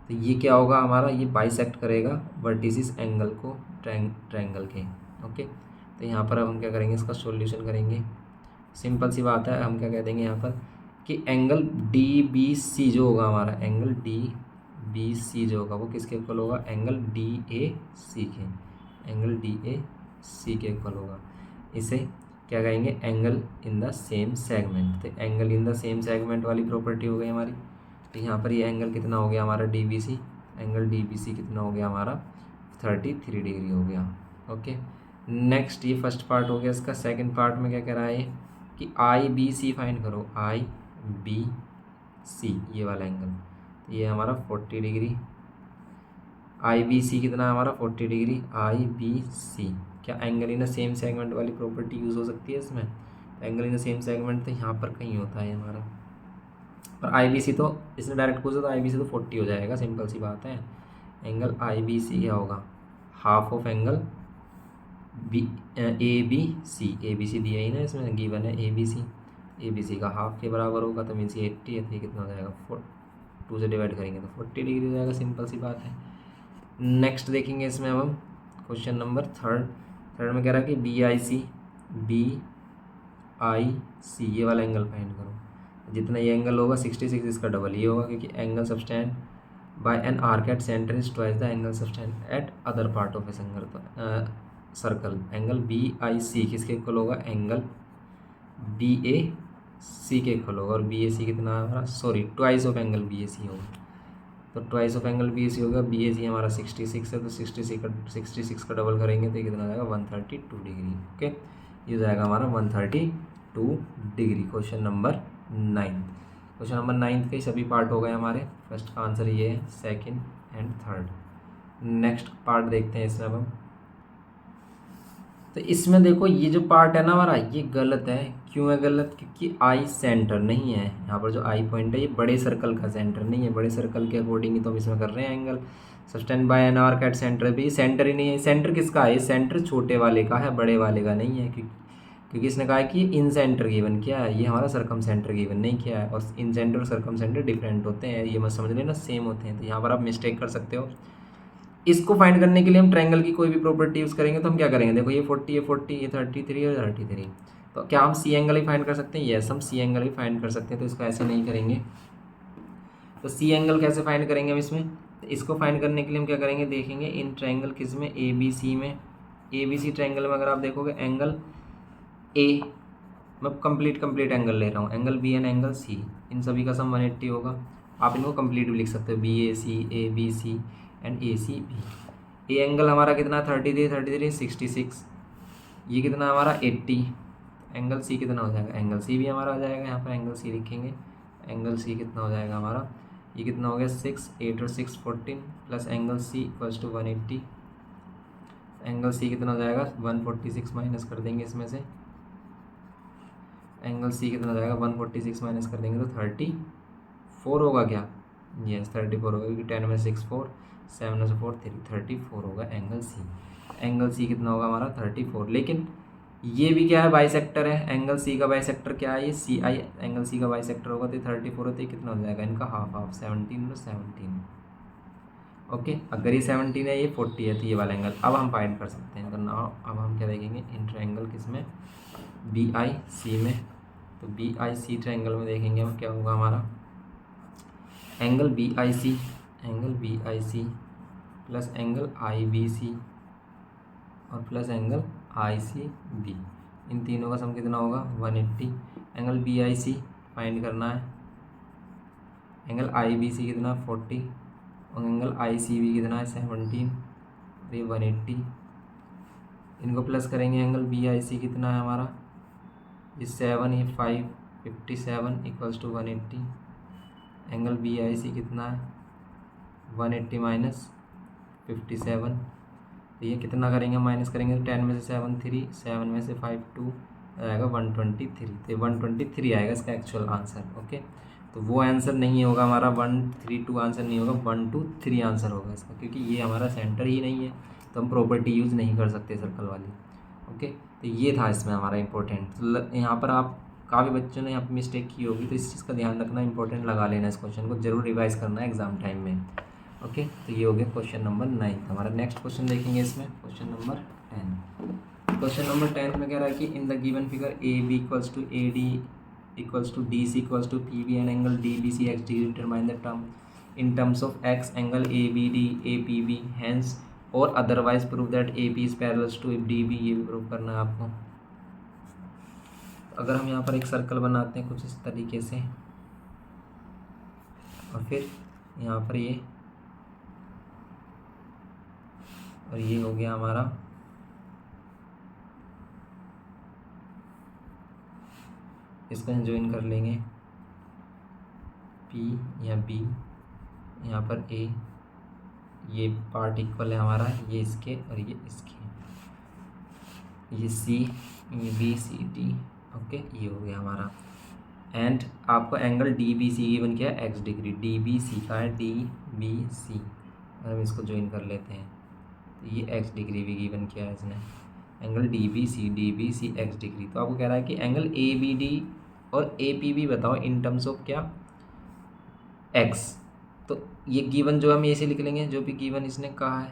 तो ये क्या होगा हमारा, ये बाइसेक्ट करेगा वर्टिसिस एंगल को ट्रायंगल के। ओके, तो यहाँ पर अब हम क्या करेंगे, इसका सॉल्यूशन करेंगे। सिंपल सी बात है, हम क्या कह देंगे यहाँ पर कि एंगल डी बी सी जो होगा हमारा, एंगल डी बी सी जो होगा वो किसके इक्वल होगा, एंगल डी ए सी के, एंगल डी ए सी के इक्वल होगा। इसे क्या कहेंगे, angle in the same segment. तो angle in the same segment वाली प्रॉपर्टी हो गई हमारी। तो यहाँ पर ये एंगल कितना हो गया हमारा D B C, angle D B C कितना हो गया हमारा 33 डिग्री हो गया। ओके, नेक्स्ट ये फर्स्ट पार्ट हो गया। इसका सेकंड पार्ट में क्या कह रहा है कि आई बी सी फाइंड करो, आई बी सी ये वाला एंगल, तो ये हमारा 40 डिग्री। आई बी सी कितना है हमारा 40 डिग्री। आई बी सी क्या angle in the same segment वाली प्रॉपर्टी यूज़ हो सकती है इसमें। Angle in the same segment तो यहाँ पर कहीं होता है हमारा, और आई बी सी तो इसने डायरेक्ट पूछा तो आई बी सी तो 40 हो जाएगा, सिंपल सी बात है। एंगल आई बी सी क्या होगा, half of angle B A B C दिया ही ना इसमें, गिवन है ए बी सी का हाफ के बराबर होगा, तो मीन्स 80 है, तो ये कितना हो जाएगा 2 से डिवाइड करेंगे तो 40 डिग्री हो जाएगा, सिंपल सी बात है। नेक्स्ट देखेंगे इसमें अब हम क्वेश्चन नंबर थर्ड में कह रहा है कि बी आई सी ये वाला एंगल फाइंड करो। जितना ये एंगल होगा 66 इसका डबल ये होगा, क्योंकि angle subtend by an arc at centre is twice the angle subtended at other part of a circle. Angle B I C किसके इक्वल होगा, एंगल बी ए सी के इक्वल होगा, और बी ए सी कितना हमारा, sorry twice of angle B A C होगा। तो twice of angle B A C होगा, बी ए सी हमारा 66 है, तो 66 का डबल करेंगे तो ये कितना आ जाएगा 132 डिग्री। ओके, ये जाएगा हमारा 132 degree. Question number 9। Question number 9 के सभी पार्ट हो गए हमारे। फर्स्ट का आंसर ये है, second and third. Next part देखते हैं इसमें अब हम। तो इसमें देखो ये जो पार्ट है ना हमारा, ये गलत है। क्यों है गलत? क्योंकि आई सेंटर नहीं है यहाँ पर। जो आई पॉइंट है ये बड़े सर्कल का सेंटर नहीं है। बड़े सर्कल के अकॉर्डिंग ही तो हम इसमें कर रहे हैं angle. Sustain by an arc at centre भी सेंटर ही नहीं है। सेंटर किसका है? सेंटर छोटे वाले का है, बड़े वाले का नहीं है। क्योंकि इसने कहा है कि इन सेंटर गिवन किया है, ये हमारा सरकम सेंटर गिवन नहीं किया है। और इन सेंटर और सरकम सेंटर डिफरेंट होते हैं, ये मत समझ लेना सेम होते हैं। तो यहाँ पर आप मिस्टेक कर सकते हो। इसको फाइंड करने के लिए हम ट्रायंगल की कोई भी प्रॉपर्टी यूज़ करेंगे। तो हम क्या करेंगे? देखो ये 40, ये 40, ये 33 और 33। तो क्या हम सी एंगल ही फाइंड कर सकते हैं? यस, हम सी एंगल ही फाइंड कर सकते हैं। तो इसको ऐसे नहीं करेंगे। तो सी एंगल कैसे फाइंड करेंगे हम इसमें? तो इसको फाइंड करने के लिए हम क्या करेंगे? देखेंगे इन ट्रायंगल किस में, ए बी सी में। ए बी सी ट्रायंगल में अगर आप देखोगे एंगल ए, मैं कंप्लीट एंगल ले रहा हूँ, angle B and angle C, इन सभी का सम 180 होगा। आप इनको कंप्लीट भी लिख सकते हो, B A B C and A C B. A angle हमारा कितना? 33 66। ये कितना हमारा? 80। एंगल सी कितना हो जाएगा? एंगल सी भी हमारा आ जाएगा। यहाँ पर एंगल सी लिखेंगे। एंगल सी कितना हो जाएगा हमारा? ये कितना हो गया? 6, 8 और 6 14 plus angle C equals to 180। Angle C कितना हो जाएगा? 146 माइनस कर देंगे इसमें से। एंगल सी कितना हो जाएगा? 146 माइनस कर देंगे तो 34 होगा क्या? यस 34 होगा, क्योंकि 10 में 6 4, 7 में से 4 3, 34 होगा एंगल सी। एंगल सी कितना होगा हमारा? 34। लेकिन ये भी क्या है? बाइसेक्टर है। एंगल सी का बाइसेक्टर क्या है? ये सी आई एंगल सी का बाइसेक्टर होगा। तो 34 होते कितना हो जाएगा इनका? हाफ हाफ, 17 और 17। ओके, अगर ये 17 है, ये 40 है, तो ये वाला एंगल अब हम फाइंड कर सकते हैं। तो नाउ अब हम क्या देखेंगे? इन ट्रायंगल किस में? बी आई सी में। तो बी आई सी ट्रायंगल में देखेंगे हम क्या होगा हमारा? Angle B I C plus angle I B C और plus angle I C B, इन तीनों का सम कितना होगा? 180। Angle B I C find करना है। एंगल आई बी सी कितना? 40 और एंगल आई सी बी कितना है? 17। ये 180। इनको प्लस करेंगे। एंगल बी आई सी कितना है हमारा? ये 7, ये 5, 57 equals to 180। Angle B I C कितना है? 180 माइनस 57। तो ये कितना करेंगे? माइनस करेंगे तो 10 में से 7 3, 7 में से 5 2, आएगा 123। तो 123 आएगा इसका एक्चुअल आंसर। ओके, तो वो आंसर नहीं होगा हमारा 132 आंसर नहीं होगा, 123 आंसर होगा इसका, क्योंकि ये हमारा सेंटर ही नहीं है। तो हम प्रॉपर्टी यूज़ नहीं कर सकते सर्कल वाली। ओके, तो ये था इसमें हमारा इंपॉर्टेंट। तो यहाँ पर आप काफ़ी बच्चों ने यहाँ पर मिस्टेक की होगी, तो इस चीज़ का ध्यान रखना, इंपॉर्टेंट लगा लेना। इस क्वेश्चन को जरूर रिवाइज करना है एग्जाम टाइम में। ओके, तो ये हो गया क्वेश्चन नंबर 9। हमारा नेक्स्ट क्वेश्चन देखेंगे इसमें, क्वेश्चन नंबर 10। क्वेश्चन नंबर 10 में कह रहा है कि in the given figure A B equals to A D equals to D C equals to P B and angle D B C x D, determine the term in terms of x angle A B D A P B, hence और otherwise prove that A P is parallel to D B. ये भी prove करना है आपको। अगर हम यहाँ पर एक सर्कल बनाते हैं कुछ इस तरीके से, और फिर यहाँ पर ये, और ये हो गया हमारा इसको हम ज्वाइन कर लेंगे P या B, यहाँ पर A, ये पार्ट इक्वल है हमारा, ये इसके और ये इसके, ये C, ये B C D। ओके, ये हो गया हमारा। एंड आपको angle D B C given किया है X degree, D B C का है, डी बी सी, और हम इसको ज्वाइन कर लेते हैं। तो ये एक्स डिग्री भी गिवन किया है इसने, angle D B C X degree. तो आपको कह रहा है कि एंगल ए बी डी और ए पी बी बताओ इन टर्म्स ऑफ क्या? एक्स। तो ये गिवन जो हम ऐसे लिख लेंगे, जो भी गिवन इसने कहा है।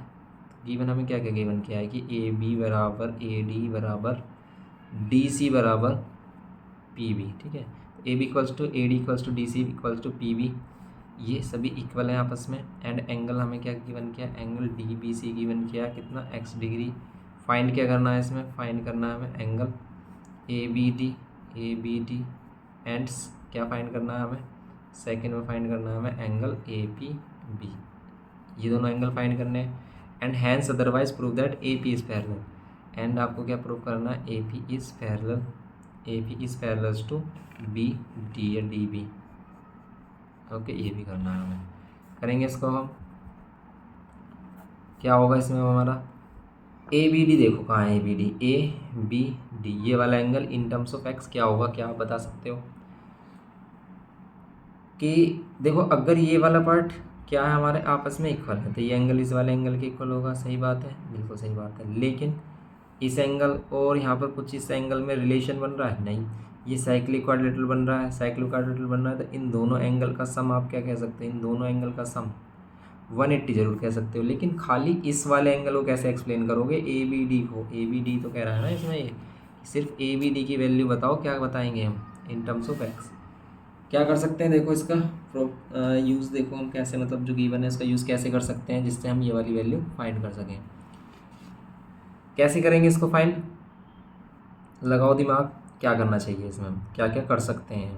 गिवन हमें क्या क्या गिवन किया है कि ए बी बराबर ए डी बराबर डी सी बराबर पी बी। ठीक है, A B equals to A D equals to D C equals to P B, ये सभी इक्वल हैं आपस में। एंड एंगल हमें क्या गिवन किया? Angle D B C given किया कितना? X degree. फाइंड क्या करना है इसमें? फाइंड करना है हमें angle A B D and क्या फाइंड करना है हमें? सेकेंड में फाइंड करना है हमें एंगल ए पी बी। ये दोनों एंगल फाइंड करने हैं। And hence otherwise prove that A P is parallel. And आपको क्या प्रूव करना है? A P is parallel to B D या डी बी। ओके, ये भी करना है हमें। करेंगे इसको हम। क्या होगा इसमें हमारा? ए बी डी देखो कहाँ है, A B D, A B D ये वाला angle in terms of X क्या होगा, क्या आप बता सकते हो कि देखो अगर ये वाला पार्ट क्या है हमारे आपस में इक्वल है तो ये एंगल इस वाले एंगल के इक्वल होगा, सही बात है, बिल्कुल सही बात है। लेकिन इस एंगल और यहाँ पर कुछ इस एंगल में रिलेशन बन रहा है, नहीं, ये साइक्लिक क्वाड्रेटल बन रहा है, साइक्लिक क्वाड्रेटल बन रहा है, तो इन दोनों एंगल का सम आप क्या कह सकते हैं, इन दोनों एंगल का सम 180 जरूर कह सकते हो। लेकिन खाली इस वाले एंगल को कैसे एक्सप्लेन करोगे, ए बी डी को, ए बी डी तो कह रहा है ना इसमें, ये सिर्फ ए बी डी की वैल्यू बताओ, क्या बताएंगे हम इन टर्म्स ऑफ एक्स। क्या कर सकते हैं, देखो इसका यूज़ देखो हम कैसे, मतलब जो गिवन है इसका यूज़ कैसे कर सकते हैं जिससे हम ये वाली वैल्यू फाइंड कर सकें। कैसे करेंगे इसको फाइंड, लगाओ दिमाग, क्या करना चाहिए इसमें, हम क्या क्या कर सकते हैं।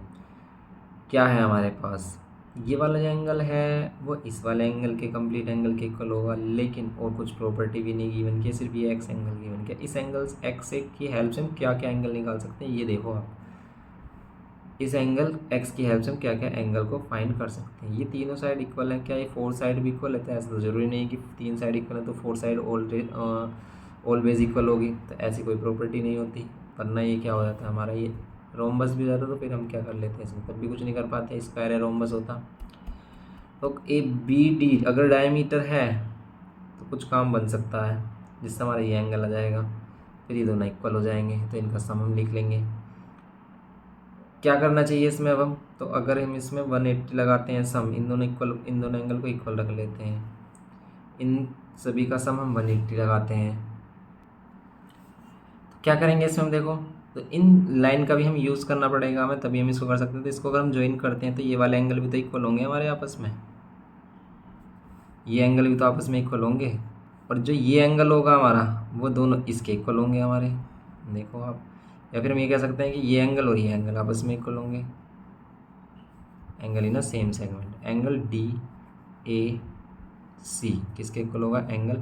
क्या है हमारे पास, ये वाला जो एंगल है वो इस वाले एंगल के कंप्लीट एंगल के इक्वल होगा, लेकिन और कुछ प्रॉपर्टी भी नहीं गिवन की, सिर्फ ये एक्स एंगल गिवन किया। इस एंगल एक्स की हेल्प से हम क्या क्या एंगल निकाल सकते हैं, ये देखो आप, इस एंगल एक्स की हेल्प से हम क्या क्या एंगल को फाइंड कर सकते हैं। ये तीनों साइड इक्वल है, क्या ये फोर साइड भी इक्वल है, तो ऐसा तो ज़रूरी नहीं कि तीन साइड इक्वल है तो फोर साइड ऑलवेज इक्वल होगी, तो ऐसी कोई प्रॉपर्टी नहीं होती, वरना ये क्या हो जाता है हमारा, ये रोम्बस भी हो जाता तो फिर हम क्या कर लेते हैं इसमें, तब भी कुछ नहीं कर पाते, स्क्वायर है रोम्बस होता। तो ए बी डी अगर डायमीटर है तो कुछ काम बन सकता है जिससे हमारा ये एंगल आ जाएगा, फिर ये दोनों इक्वल हो जाएंगे, तो इनका सम हम लिख लेंगे। क्या करना चाहिए इसमें अब हम, तो अगर हम इसमें 180 लगाते हैं सम, इन दोनों इक्वल, इन दोनों एंगल को इक्वल रख लेते हैं, इन सभी का सम हम 180 लगाते हैं, तो क्या करेंगे इसमें हम देखो, तो इन लाइन का भी हम यूज़ करना पड़ेगा हमें, तभी हम इसको कर सकते हैं। तो इसको अगर हम ज्वाइन करते हैं तो ये वाले एंगल भी तो इक्वल होंगे हमारे आपस में, ये एंगल भी तो आपस में इक्वल होंगे, और जो ये एंगल होगा हमारा वो दोनों इसके इक्वल होंगे हमारे, देखो आप। या फिर हम ये कह सकते हैं कि ये एंगल और ये एंगल आपस में इक्वल होंगे, angle in a same segment, angle D A C किसके इक्वल होगा, एंगल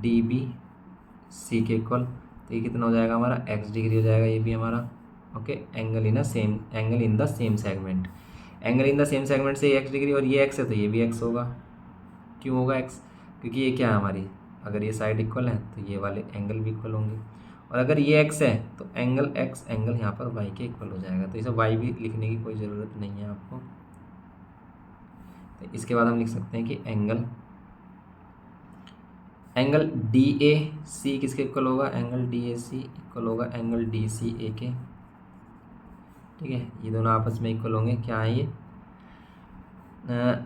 डी बी सी के इक्वल, तो ये कितना हो जाएगा हमारा, एक्स डिग्री हो जाएगा ये भी हमारा, okay. Angle in the same, angle in the same segment, angle in the same segment से एक्स डिग्री, और ये एक्स है तो ये भी एक्स होगा, क्यों होगा एक्स, क्योंकि ये क्या है हमारी, अगर ये साइड इक्वल है तो ये वाले एंगल भी इक्वल होंगे, और अगर ये एक्स है तो एंगल एक्स एंगल यहाँ पर वाई के इक्वल हो जाएगा, तो इसे वाई भी लिखने की कोई ज़रूरत नहीं है आपको। तो इसके बाद हम लिख सकते हैं कि एंगल डी ए सी किसके इक्वल होगा, angle D A C equal होगा एंगल डी सी ए के, ठीक है। ये दोनों आपस में इक्वल होंगे, क्या है ये,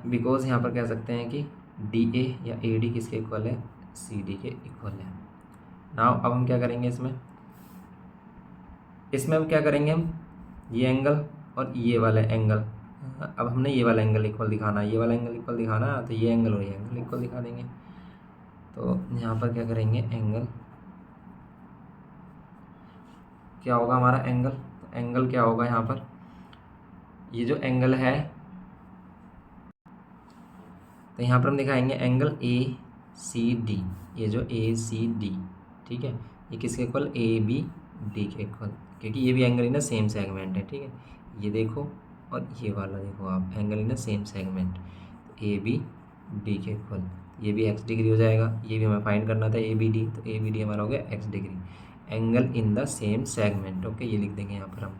बिकॉज यहाँ पर कह सकते हैं कि डी ए या ए डी किसके इक्वल है, सी डी के इक्वल है। नाउ अब हम क्या करेंगे इसमें, हम क्या करेंगे, हम ये एंगल और ये वाला एंगल, अब हमने ये वाला एंगल इक्वल दिखाना है, ये वाला एंगल इक्वल दिखाना है, तो ये एंगल और ये एंगल इक्वल दिखा देंगे। तो यहाँ पर क्या करेंगे, एंगल क्या होगा हमारा, एंगल, तो एंगल क्या होगा यहाँ पर, ये जो एंगल है, तो यहाँ पर हम दिखाएंगे एंगल ए सी डी, ये जो ए सी डी, ठीक है, ये किसके इक्वल, ए बी डी के इक्वल, क्योंकि ये भी angle in the same segment है, ठीक है। ये देखो और ये वाला देखो आप, angle in the same segment, A B D के इक्वल, ये भी एक्स डिग्री हो जाएगा, ये भी हमें फाइंड करना था ए बी डी, तो ए बी डी हमारा हो गया x degree, angle in the same segment, okay, ये लिख देंगे यहाँ पर हम।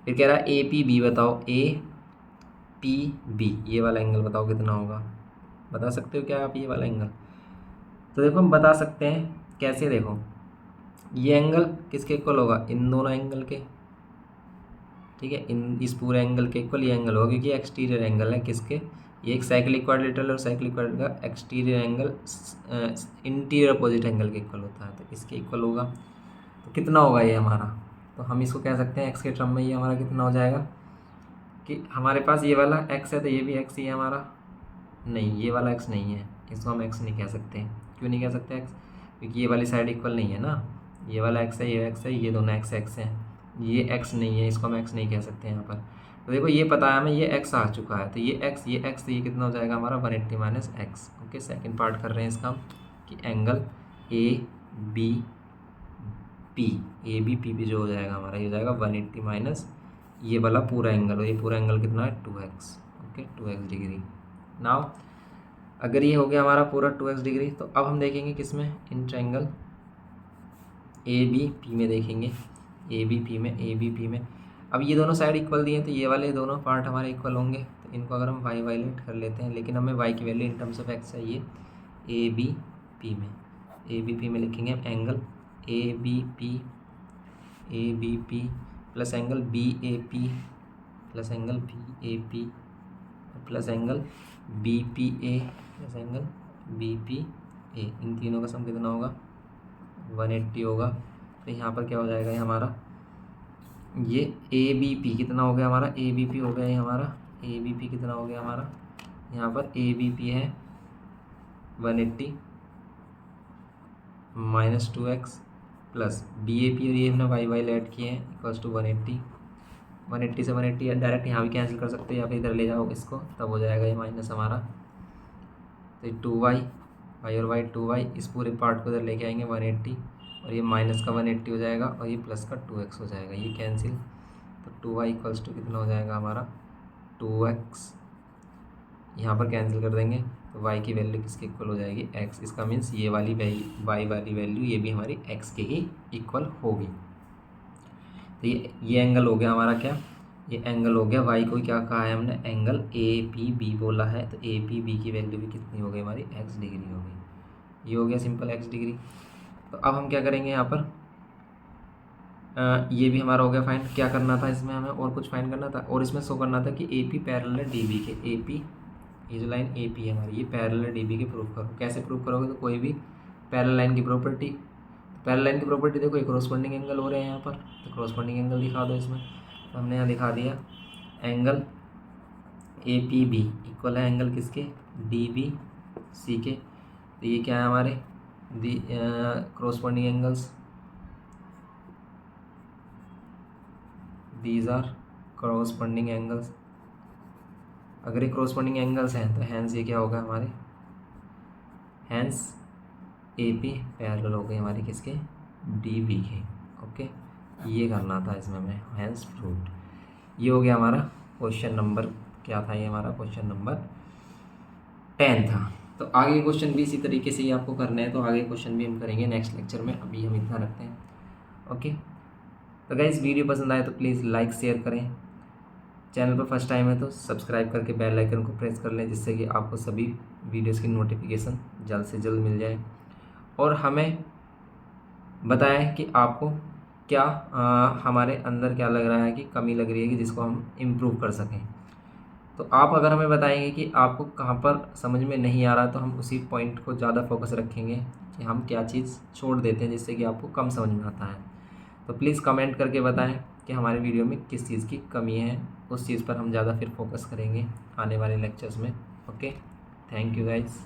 फिर कह रहा है ए पी बी बताओ, ए पी बी ये वाला एंगल बताओ कितना होगा, बता सकते हो क्या आप ये वाला एंगल, तो देखो हम बता सकते हैं कैसे, देखो ये एंगल किसके इक्वल होगा, इन दोनों एंगल के, ठीक है, इस पूरे एंगल के इक्वल ये एंगल होगा, क्योंकि एक्सटीरियर एंगल है किसके, ये एक साइक्लिक क्वाड्रिलेटरल और साइक्लिक क्वाड्रिलेटरल का exterior angle interior opposite angle के इक्वल होता है, तो इसके इक्वल होगा, तो कितना होगा ये हमारा, तो हम इसको कह सकते हैं एक्स के टर्म में ये हमारा कितना हो जाएगा, कि हमारे पास ये वाला एक्स है तो ये भी एक्स ही है हमारा, नहीं ये वाला एक्स नहीं है, इसको हम एक्स नहीं कह सकते, क्यों नहीं कह सकते एक्स, क्योंकि ये वाली साइड इक्वल नहीं है ना, ये वाला एक्स है, ये एक्स है, ये दोनों एक्स एक्स हैं, ये एक्स नहीं है, इसको हम एक्स नहीं कह सकते यहाँ पर। तो देखो ये पता है हमें, ये एक्स आ चुका है, तो ये एक्स तो ये कितना हो जाएगा हमारा 180 minus x, okay. Second part कर रहे हैं इसका हम, कि एंगल ए बी पी जो हो जाएगा हमारा, ये हो जाएगा 180 माइनस ये वाला पूरा एंगल, और ये पूरा एंगल कितना है 2x, okay, 2x degree. Now अगर ये हो गया हमारा पूरा 2x डिग्री, तो अब हम देखेंगे किसमें, in triangle A B P में देखेंगे, ए बी पी में अब ये दोनों साइड इक्वल दिए हैं तो ये वाले दोनों पार्ट हमारे इक्वल होंगे। तो इनको अगर हम वाई लेट कर लेते हैं, लेकिन हमें वाई की value in terms of x चाहिए। ए बी पी में लिखेंगे हम angle A B P plus angle B A P plus angle B A P plus angle B P A plus angle B P A. इन तीनों का sum कितना होगा? 180 होगा। तो यहाँ पर क्या हो जाएगा? ये हमारा ये ए बी पी कितना हो गया हमारा? ए बी पी हो गया ये हमारा। ए बी पी कितना हो गया हमारा? यहाँ पर ए बी पी है 180 minus 2x plus B A P और ये हमने वाई ऐड किए हैं इक्वल्स टू 180 से 180 डायरेक्ट यहाँ भी कैंसिल कर सकते हैं या फिर इधर ले जाओ इसको, तब हो जाएगा ये माइनस हमारा। तो ये 2y और y 2y, इस पूरे पार्ट को इधर लेके आएंगे 180 और ये माइनस का 180 हो जाएगा और ये प्लस का 2x हो जाएगा, ये कैंसिल। तो 2y इक्वल्स टू कितना हो जाएगा हमारा? 2x। यहाँ पर कैंसिल कर देंगे तो y की वैल्यू किसके इक्वल हो जाएगी? x। इसका मीन्स ये वाली वैल्यू y वाली वैल्यू ये भी हमारी x के ही इक्वल होगी। तो ये एंगल हो गया हमारा क्या? ये एंगल हो गया। y को क्या कहा है हमने? एंगल ए पी बी बोला है। तो ए पी बी की वैल्यू भी कितनी हो गई हमारी? x डिग्री हो गई। ये हो गया सिंपल x डिग्री। तो अब हम क्या करेंगे यहाँ पर? ये भी हमारा हो गया फाइंड। क्या करना था इसमें? हमें और कुछ फाइंड करना था और इसमें शो करना था कि A P parallel D B के। ए पी, ये जो लाइन ए पी है हमारी, ये पैरेलल डी बी के प्रूव करो। कैसे प्रूव करोगे? तो कोई भी पैरेलल लाइन की प्रॉपर्टी, पैरेलल लाइन की प्रॉपर्टी देखो, एक कॉरस्पॉन्डिंग एंगल हो रहे हैं यहाँ पर, तो कॉरस्पॉन्डिंग एंगल दिखा दो इसमें। तो हमने यहाँ दिखा दिया angle A P B equal है एंगल किसके? डी बी सी के। तो ये क्या है हमारे? The corresponding angles, these are corresponding angles. अगर ये कॉरस्पॉन्डिंग एंगल्स हैं तो हैंस ये क्या होगा हमारे? हैंस ए पी पैरेलल हो गई हमारी किसके? डी बी के। ओके, ये करना था इसमें हमें, हैंस प्रूव्ड। ये हो गया हमारा क्वेश्चन नंबर, क्या था ये हमारा? क्वेश्चन नंबर 10 था। तो आगे क्वेश्चन भी इसी तरीके से ही आपको करना है, तो आगे क्वेश्चन भी हम करेंगे नेक्स्ट लेक्चर में। अभी हम इतना रखते हैं। ओके, तो गाइस वीडियो पसंद आए तो प्लीज़ लाइक शेयर करें। चैनल पर फर्स्ट टाइम है तो सब्सक्राइब करके बेल आइकन को प्रेस कर लें, जिससे कि आपको सभी वीडियोस की नोटिफिकेशन जल्द से जल्द मिल जाए। और हमें बताएं कि आपको क्या हमारे अंदर क्या लग रहा है कि कमी लग रही है कि जिसको हम इम्प्रूव कर सकें। तो आप अगर हमें बताएंगे कि आपको कहाँ पर समझ में नहीं आ रहा, तो हम उसी पॉइंट को ज़्यादा फोकस रखेंगे कि हम क्या चीज़ छोड़ देते हैं जिससे कि आपको कम समझ में आता है। तो प्लीज़ कमेंट करके बताएं कि हमारे वीडियो में किस चीज़ की कमी है, उस चीज़ पर हम ज़्यादा फिर फोकस करेंगे आने वाले लेक्चर्स में। Okay, thank you guys.